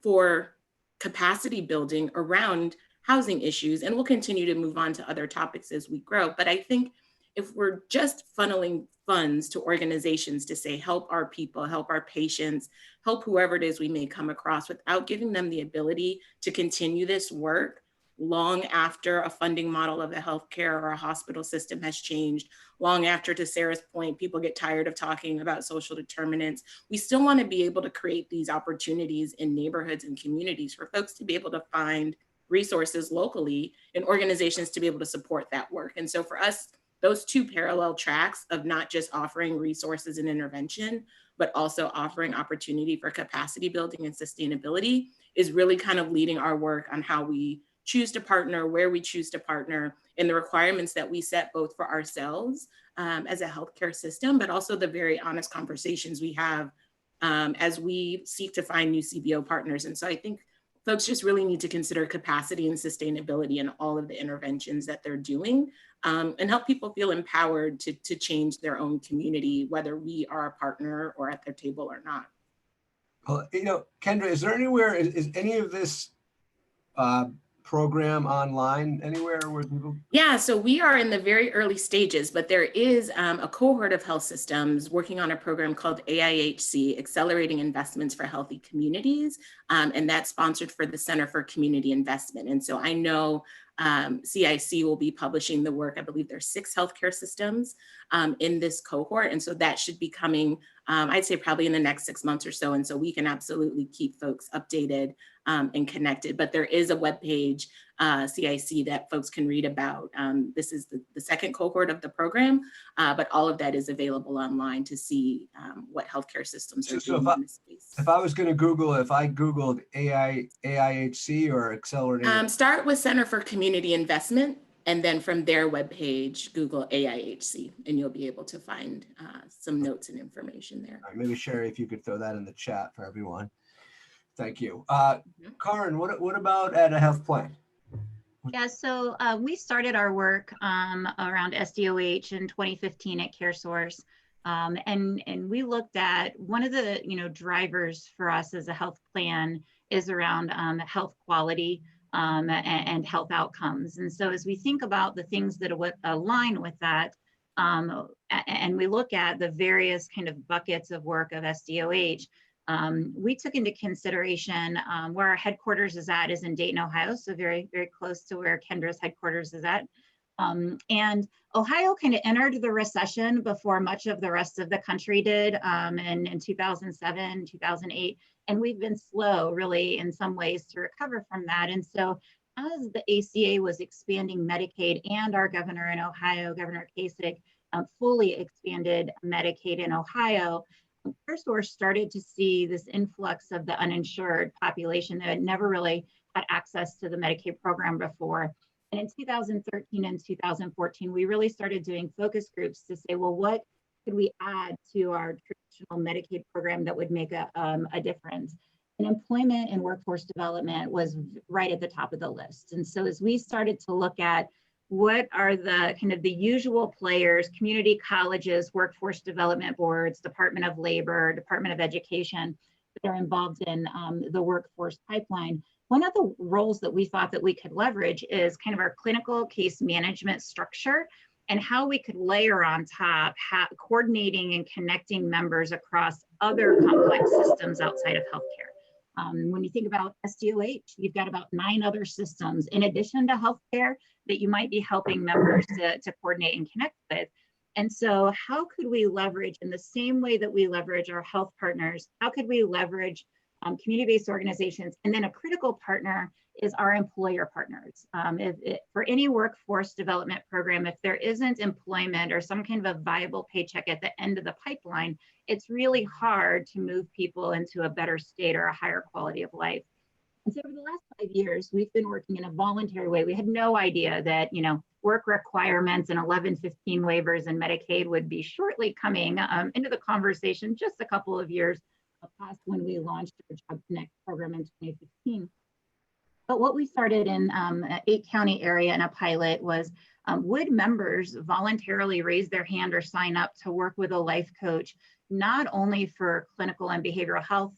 for capacity building around housing issues. And we'll continue to move on to other topics as we grow. But I think if we're just funneling funds to organizations to say, help our people, help our patients, help whoever it is we may come across, without giving them the ability to continue this work long after a funding model of a healthcare or a hospital system has changed, long after, to Sarah's point, people get tired of talking about social determinants, we still want to be able to create these opportunities in neighborhoods and communities for folks to be able to find resources locally and organizations to be able to support that work. And so for us, those two parallel tracks of not just offering resources and intervention, but also offering opportunity for capacity building and sustainability is really kind of leading our work on how we choose to partner, where we choose to partner, and the requirements that we set both for ourselves as a healthcare system, but also the very honest conversations we have as we seek to find new CBO partners. And so I think folks just really need to consider capacity and sustainability in all of the interventions that they're doing, and help people feel empowered to change their own community, whether we are a partner or at their table or not. Well, Kendra, is there anywhere, is any of this program online anywhere where people? Yeah, so we are in the very early stages, but there is a cohort of health systems working on a program called AIHC, Accelerating Investments for Healthy Communities, and that's sponsored for the Center for Community Investment. And so I know CIC will be publishing the work. I believe there's 6 healthcare systems in this cohort. And so that should be coming, I'd say probably in the next 6 months or so. And so we can absolutely keep folks updated and connected. But there is a webpage, CIC, that folks can read about. This is the second cohort of the program, but all of that is available online to see what healthcare systems are doing in this space. If I was going to Google, if I Googled AIHC or Accelerating. Start with Center for Community Investment, and then from their webpage, Google AIHC, and you'll be able to find some notes and information there. All right, maybe Sherry, if you could throw that in the chat for everyone. Thank you. Karen, what about at a health plan? Yeah, so we started our work around SDOH in 2015 at CareSource. And we looked at one of the drivers for us as a health plan is around health quality and health outcomes. And so as we think about the things that align with that, and we look at the various kind of buckets of work of SDOH, we took into consideration where our headquarters is in Dayton, Ohio, so very, very close to where Kendra's headquarters is at. And Ohio kind of entered the recession before much of the rest of the country did in 2007, 2008. And we've been slow, really, in some ways to recover from that. And so as the ACA was expanding Medicaid and our governor in Ohio, Governor Kasich, fully expanded Medicaid in Ohio, CareSource started to see this influx of the uninsured population that had never really had access to the Medicaid program before. And in 2013 and 2014, we really started doing focus groups to say, well, what could we add to our traditional Medicaid program that would make a difference? And employment and workforce development was right at the top of the list. And so as we started to look at what are the kind of the usual players, community colleges, workforce development boards, Department of Labor, Department of Education, that are involved in the workforce pipeline, one of the roles that we thought that we could leverage is kind of our clinical case management structure and how we could layer on top, coordinating and connecting members across other complex systems outside of healthcare. When you think about SDOH, you've got about 9 other systems in addition to healthcare that you might be helping members to coordinate and connect with. And so how could we leverage, in the same way that we leverage our health partners, how could we leverage community-based organizations? And then a critical partner is our employer partners. For any workforce development program, if there isn't employment or some kind of a viable paycheck at the end of the pipeline, it's really hard to move people into a better state or a higher quality of life. And so over the last 5 years, we've been working in a voluntary way. We had no idea that, work requirements and 1115 waivers in Medicaid would be shortly coming into the conversation just a couple of years past when we launched our Job Connect program in 2015. But what we started in an 8-county area in a pilot was, would members voluntarily raise their hand or sign up to work with a life coach, not only for clinical and behavioral health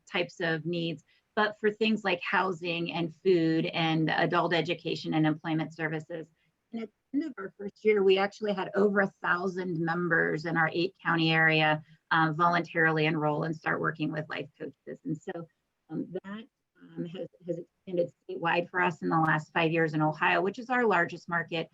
types of needs, but for things like housing and food and adult education and employment services. And at the end of our first year, we actually had over 1,000 members in our 8-county area voluntarily enroll and start working with life coaches. And so that has expanded statewide for us in the last 5 years in Ohio, which is our largest market.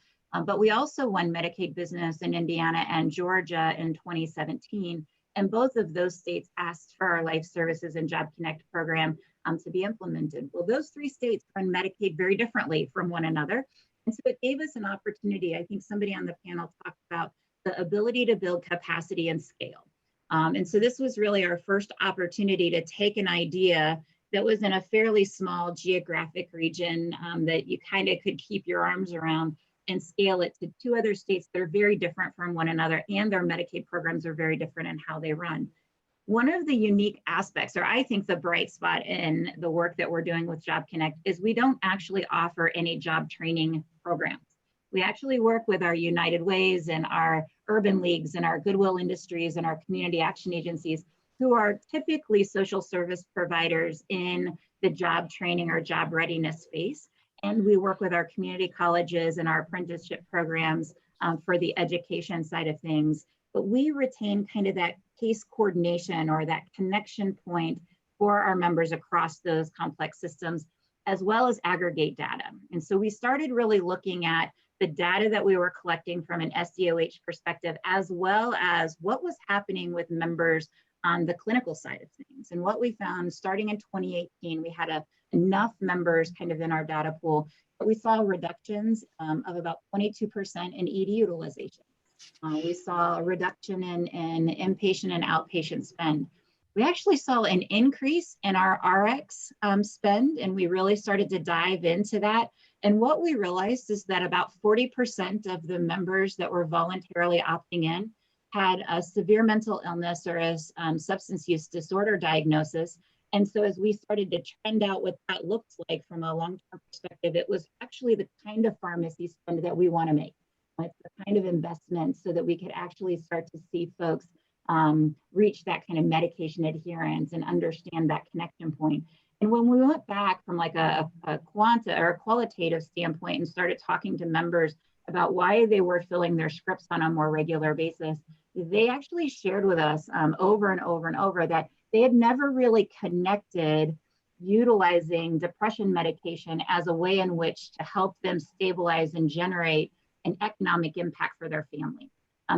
But we also won Medicaid business in Indiana and Georgia in 2017. And both of those states asked for our Life Services and Job Connect program to be implemented. Well, those 3 states run Medicaid very differently from one another. And so it gave us an opportunity. I think somebody on the panel talked about the ability to build capacity and scale. And so this was really our first opportunity to take an idea that was in a fairly small geographic region that you kind of could keep your arms around and scale it to 2 other states that are very different from one another, and their Medicaid programs are very different in how they run. One of the unique aspects, or I think the bright spot in the work that we're doing with Job Connect, is we don't actually offer any job training programs. We actually work with our United Ways and our urban leagues and our Goodwill Industries and our community action agencies, who are typically social service providers in the job training or job readiness space. And we work with our community colleges and our apprenticeship programs for the education side of things. But we retain kind of that case coordination or that connection point for our members across those complex systems, as well as aggregate data. And so we started really looking at the data that we were collecting from an SDOH perspective, as well as what was happening with members on the clinical side of things. And what we found starting in 2018, we had enough members kind of in our data pool, but we saw reductions of about 22% in ED utilization. We saw a reduction in inpatient and outpatient spend. We actually saw an increase in our RX spend, and we really started to dive into that. And what we realized is that about 40% of the members that were voluntarily opting in had a severe mental illness or a substance use disorder diagnosis. And so as we started to trend out what that looks like from a long-term perspective, it was actually the kind of pharmacy spend that we want to make. It's the kind of investment so that we could actually start to see folks reach that kind of medication adherence and understand that connection point. And when we went back from like a qualitative standpoint and started talking to members about why they were filling their scripts on a more regular basis, they actually shared with us over and over and over that they had never really connected utilizing depression medication as a way in which to help them stabilize and generate an economic impact for their family.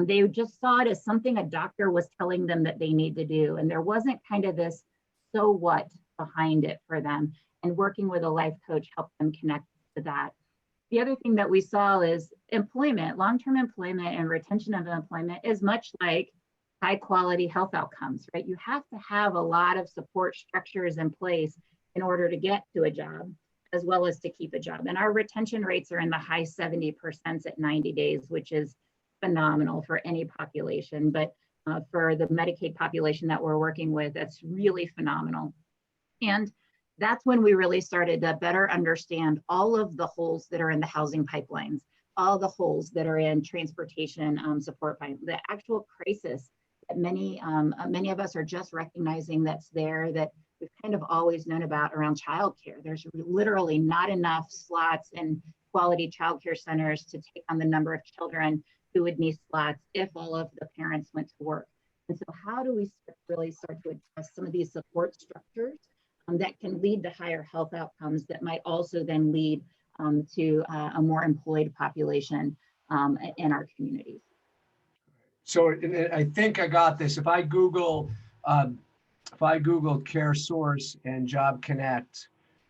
They just saw it as something a doctor was telling them that they need to do. And there wasn't kind of this so what behind it for them. And working with a life coach helped them connect to that. The other thing that we saw is employment, long-term employment and retention of employment is much like high quality health outcomes, right? You have to have a lot of support structures in place in order to get to a job, as well as to keep a job. And our retention rates are in the high 70% at 90 days, which is phenomenal for any population. But for the Medicaid population that we're working with, that's really phenomenal. And that's when we really started to better understand all of the holes that are in the housing pipelines, all the holes that are in transportation support pipe, the actual crisis that many of us are just recognizing that's there, that we've kind of always known about around childcare. There's literally not enough slots in quality childcare centers to take on the number of children who would need slots if all of the parents went to work. And so how do we really start to address some of these support structures that can lead to higher health outcomes that might also then lead to a more employed population in our communities? So I think I got this. If I Google Care Source and Job Connect,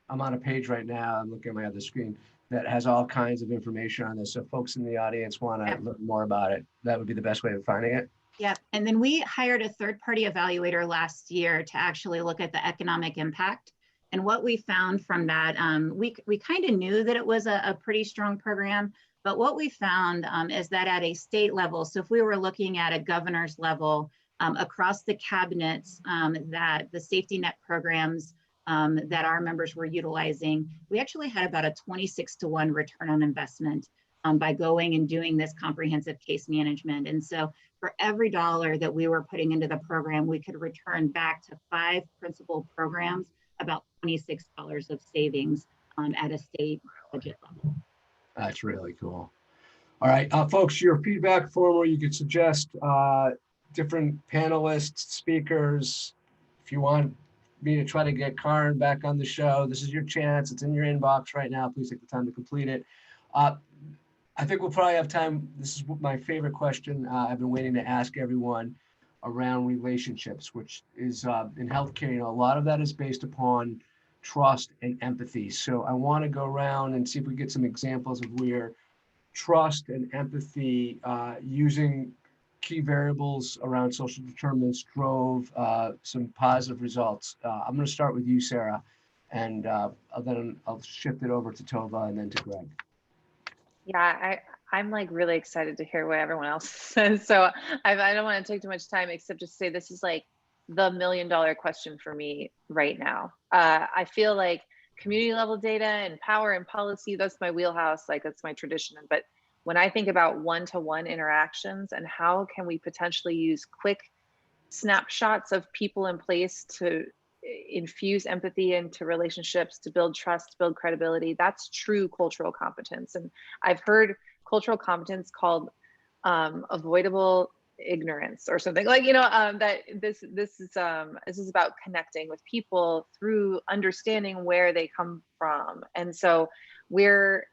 I'm on a page right now. I'm looking at my other screen that has all kinds of information on this. So if folks in the audience want to learn more about it, that would be the best way of finding it. Yeah, and then we hired a third-party evaluator last year to actually look at the economic impact. And what we found from that, we kind of knew that it was a pretty strong program, but what we found is that at a state level, so if we were looking at a governor's level across the cabinets, that the safety net programs that our members were utilizing, we actually had about a 26-to-1 return on investment by going and doing this comprehensive case management. And so for every dollar that we were putting into the program, we could return back to 5 principal programs about $26 of savings at a state budget level. That's really cool. All right, folks, your feedback form where you could suggest different panelists, speakers. If you want me to try to get Karin back on the show, this is your chance. It's in your inbox right now. Please take the time to complete it. I think we'll probably have time. This is my favorite question I've been waiting to ask everyone around relationships, which is in healthcare, you know, a lot of that is based upon trust and empathy. So I want to go around and see if we get some examples of where trust and empathy using key variables around social determinants drove some positive results. I'm going to start with you, Sarah, and then I'll shift it over to Tova and then to Greg. Yeah, I'm like really excited to hear what everyone else says. So I don't want to take too much time except to say this is like the $1 million question for me right now. I feel like community level data and power and policy, that's my wheelhouse, like that's my tradition. But when I think about one-to-one interactions and how can we potentially use quick snapshots of people in place to infuse empathy into relationships, to build trust, build credibility, that's true cultural competence. And I've heard cultural competence called avoidable ignorance or something, like, you know, that this is about connecting with people through understanding where they come from. And so we're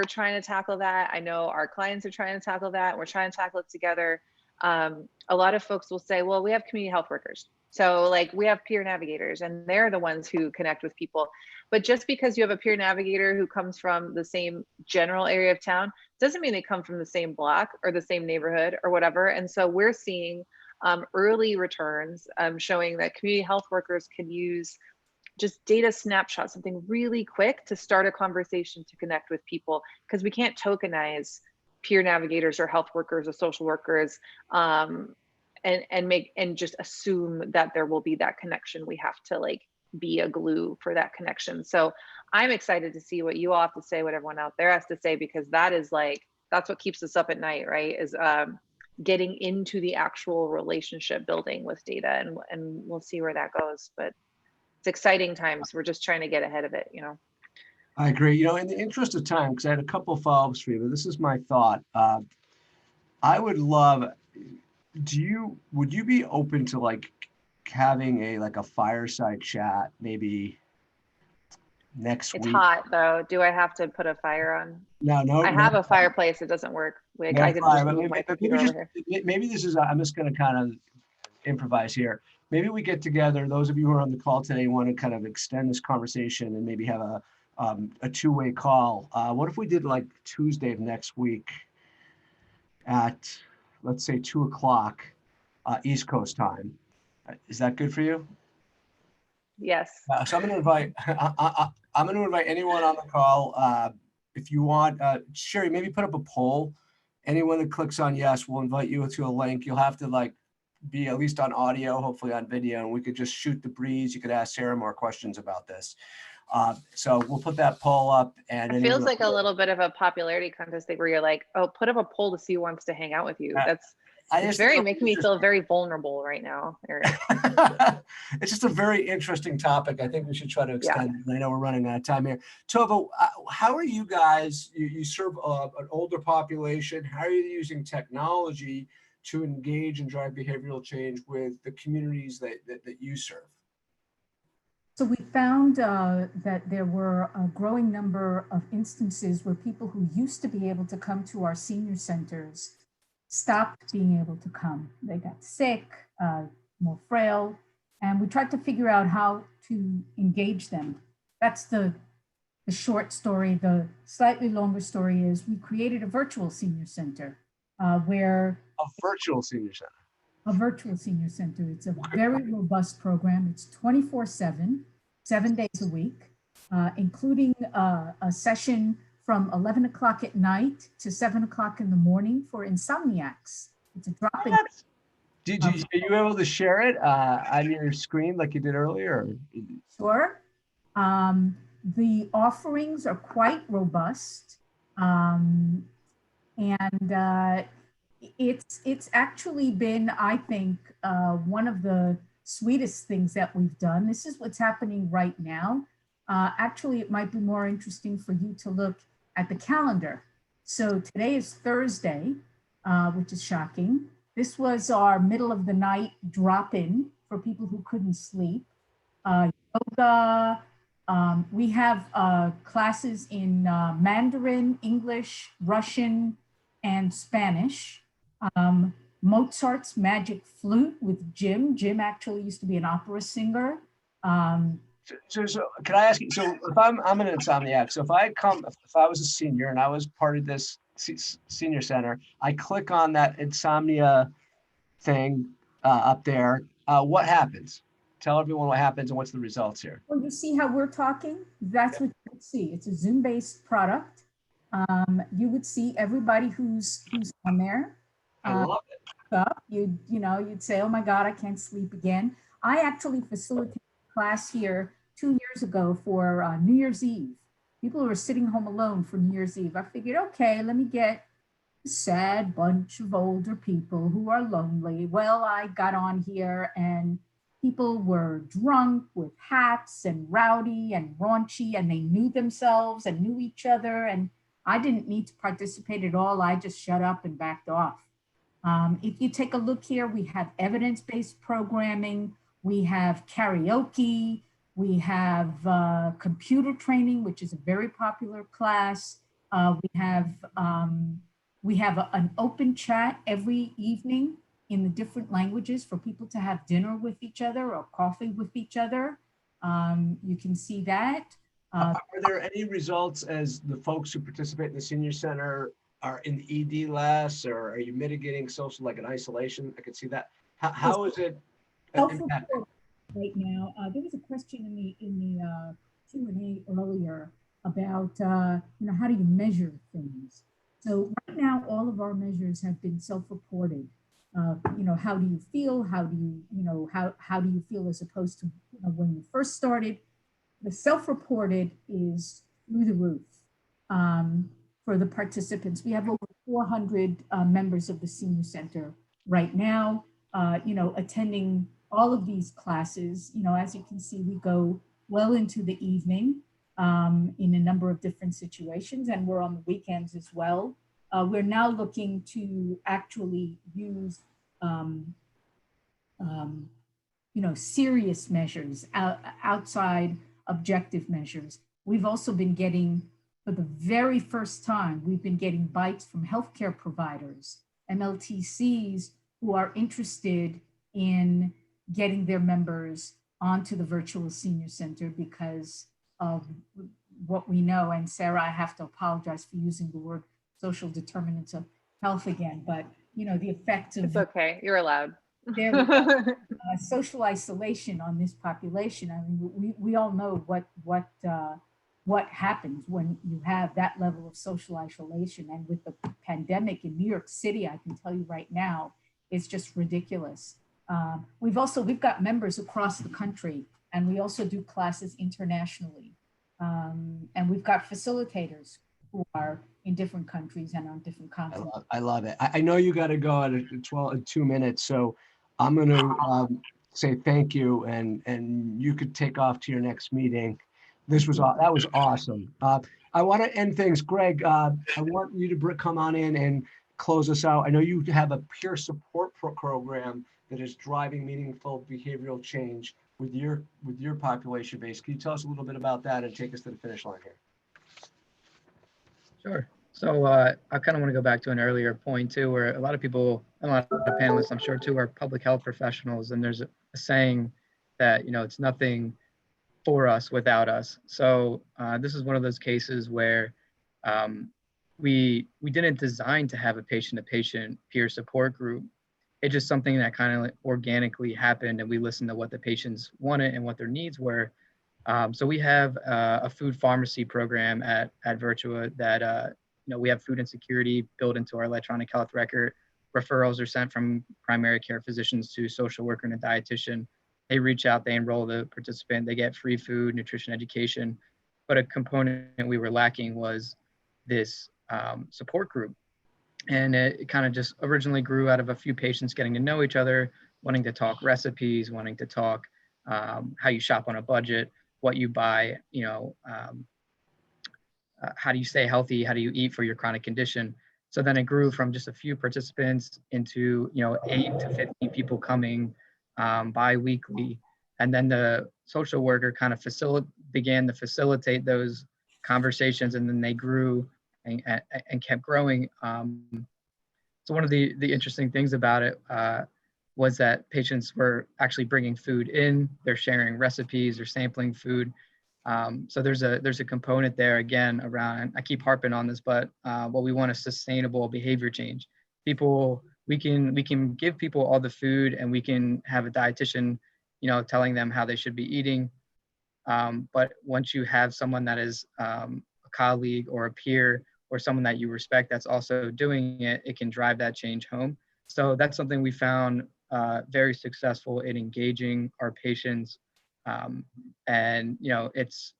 trying to tackle that. I know our clients are trying to tackle that. We're trying to tackle it together. A lot of folks will say, well, we have community health workers. So like we have peer navigators and they're the ones who connect with people. But just because you have a peer navigator who comes from the same general area of town doesn't mean they come from the same block or the same neighborhood or whatever. And so we're seeing early returns showing that community health workers can use just data snapshots, something really quick to start a conversation to connect with people, because we can't tokenize peer navigators or health workers or social workers and just assume that there will be that connection. We have to like be a glue for that connection. So I'm excited to see what you all have to say, what everyone out there has to say, because that is like, that's what keeps us up at night, right? Is getting into the actual relationship building with data, and we'll see where that goes. But it's exciting times. We're just trying to get ahead of it, you know? I agree. You know, in the interest of time, because I had a couple of follow-ups for you, but this is my thought. I would love, would you be open to like having a fireside chat, maybe next It's week. hot though. Do I have to put a fire on? No, I have a fireplace. It doesn't work. Like no I can fire, just but move my maybe computer over just here. maybe this is. I'm just going to kind of improvise here. Maybe we get together. Those of you who are on the call today want to kind of extend this conversation and maybe have a two-way call. What if we did like Tuesday of next week at, let's say, 2 o'clock East Coast time? Is that good for you? Yes. So I'm going to invite. I'm going to invite anyone on the call. If you want, Sherry, maybe put up a poll. Anyone that clicks on yes, we'll invite you to a link. You'll have to like be at least on audio, hopefully on video, and we could just shoot the breeze. You could ask Sarah more questions about this. So we'll put that poll up. And It feels like a little bit of a popularity contest thing where you're like, oh, put up a poll to see who wants to hang out with you. It's very making me feel very vulnerable right now, Eric. It's just a very interesting topic. I think we should try to extend it. I know we're running out of time here. Tova, how are you guys? You serve an older population. How are you using technology to engage and drive behavioral change with the communities that you serve? So we found that there were a growing number of instances where people who used to be able to come to our senior centers stopped being able to come. They got sick, more frail, and we tried to figure out how to engage them. That's the short story. The slightly longer story is we created a virtual senior center where— A virtual senior center. A virtual senior center. It's a very robust program. It's 24/7, 7 days a week, including a session from 11 o'clock at night to 7 o'clock in the morning for insomniacs. It's a drop-in. Are you able to share it on your screen like you did earlier? Sure. The offerings are quite robust. And it's actually been, I think, one of the sweetest things that we've done. This is what's happening right now. Actually, it might be more interesting for you to look at the calendar. So today is Thursday, which is shocking. This was our middle of the night drop-in for people who couldn't sleep. Yoga. We have classes in Mandarin, English, Russian, and Spanish. Mozart's Magic Flute with Jim. Jim actually used to be an opera singer. So can I ask you, so if I'm an insomniac, so if I was a senior and I was part of this senior center, I click on that insomnia thing up there, what happens? Tell everyone what happens and what's the results here. Well, you see how we're talking? That's what you would see. It's a Zoom-based product. You would see everybody who's on there. I love it. You'd say, oh my God, I can't sleep again. I actually facilitated a class here 2 years ago for New Year's Eve. People who were sitting home alone for New Year's Eve. I figured, okay, let me get a sad bunch of older people who are lonely. Well, I got on here and people were drunk with hats and rowdy and raunchy, and they knew themselves and knew each other. And I didn't need to participate at all. I just shut up and backed off. If you take a look here, we have evidence-based programming, we have karaoke, we have computer training, which is a very popular class. We have an open chat every evening in the different languages for people to have dinner with each other or coffee with each other. You can see that. Are there any results as the folks who participate in the senior center are in the ED less, or are you mitigating social, like an isolation? I could see that. How is it impacted? Right now, there was a question in the Q&A earlier about how do you measure things? So right now, all of our measures have been self-reported. How do you feel? How do you feel as opposed to when you first started? The self-reported is through the roof for the participants. We have over 400 members of the senior center right now, attending all of these classes. As you can see, we go well into the evening in a number of different situations, and we're on the weekends as well. We're now looking to actually use serious measures outside objective measures. we've also been getting, for the very first time, we've been getting bites from healthcare providers, MLTCs, who are interested in getting their members onto the virtual senior center because of what we know. And Sarah, I have to apologize for using the word social determinants of health again, but the effect of It's okay, you're allowed. social isolation on this population. I mean, we all know what happens when you have that level of social isolation. And with the pandemic in New York City, I can tell you right now, it's just ridiculous. We've got members across the country, and we also do classes internationally. And we've got facilitators who are in different countries and on different continents. I love it. I know you got to go at 2 minutes, so I'm going to say thank you, and you could take off to your next meeting. That was awesome. I want to end things, Greg. I want you to come on in and close us out. I know you have a peer support program that is driving meaningful behavioral change with your population base. Can you tell us a little bit about that and take us to the finish line here? Sure. So I kind of want to go back to an earlier point too, where a lot of people, a lot of panelists, I'm sure too, are public health professionals, and there's a saying that it's nothing for us without us. So this is one of those cases where we didn't design to have a patient-to-patient peer support group. It's just something that kind of organically happened, and we listened to what the patients wanted and what their needs were. So we have a food pharmacy program at Virtua that we have food insecurity built into our electronic health record. Referrals are sent from primary care physicians to social worker and a dietitian. They reach out, they enroll the participant, they get free food, nutrition education. But a component we were lacking was this support group. And it kind of just originally grew out of a few patients getting to know each other, wanting to talk recipes, wanting to talk how you shop on a budget, what you buy, how do you stay healthy, how do you eat for your chronic condition. So then it grew from just a few participants into 8 to 15 people coming bi-weekly. And then the social worker kind of began to facilitate those conversations, and then they grew and kept growing. So one of the interesting things about it was that patients were actually bringing food in, they're sharing recipes, they're sampling food. So there's a component there again around, I keep harping on this, but what we want is sustainable behavior change. We can give people all the food, and we can have a dietitian, telling them how they should be eating. But once you have someone that is a colleague or a peer or someone that you respect that's also doing it, it can drive that change home. So that's something we found very successful in engaging our patients. And it's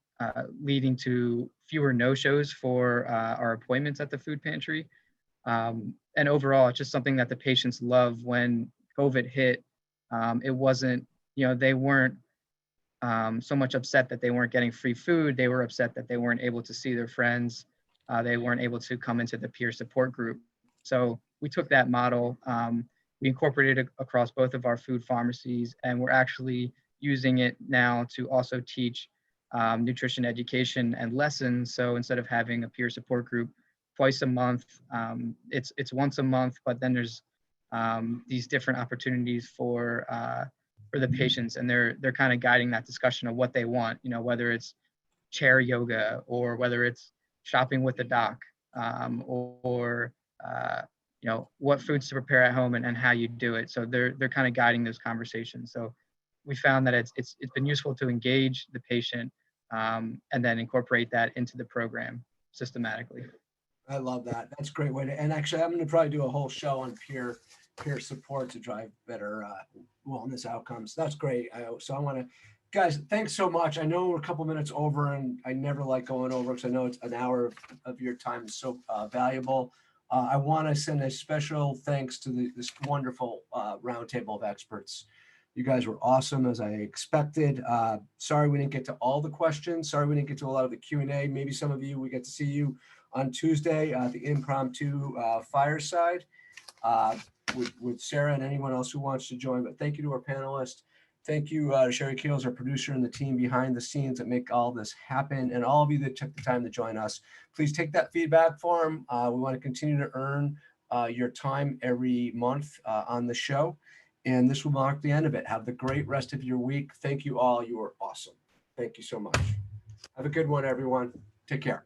leading to fewer no-shows for our appointments at the food pantry. And overall, it's just something that the patients love. When COVID hit, it wasn't, they weren't so much upset that they weren't getting free food. They were upset that they weren't able to see their friends. They weren't able to come into the peer support group. So we took that model, we incorporated it across both of our food pharmacies, and we're actually using it now to also teach nutrition education and lessons. So instead of having a peer support group twice a month, it's once a month, but then there's these different opportunities for the patients, and they're kind of guiding that discussion of what they want, whether it's chair yoga or whether it's shopping with the doc, or what foods to prepare at home and how you do it. So they're kind of guiding those conversations. So we found that it's been useful to engage the patient and then incorporate that into the program systematically. I love that. That's a great way to, and actually I'm going to probably do a whole show on peer support to drive better wellness outcomes. That's great. So I want to, guys, thanks so much. I know we're a couple minutes over, and I never like going over because I know it's an hour of your time is so valuable. I want to send a special thanks to this wonderful roundtable of experts. You guys were awesome, as I expected. Sorry we didn't get to all the questions. Sorry we didn't get to a lot of the Q&A. Maybe some of you, we get to see you on Tuesday at the impromptu fireside with Sarah and anyone else who wants to join. But thank you to our panelists. Thank you, Sherry Keels, our producer, and the team behind the scenes that make all this happen, and all of you that took the time to join us. Please take that feedback form. We want to continue to earn your time every month on the show, and this will mark the end of it. Have the great rest of your week. Thank you all. You are awesome. Thank you so much. Have a good one, everyone. Take care.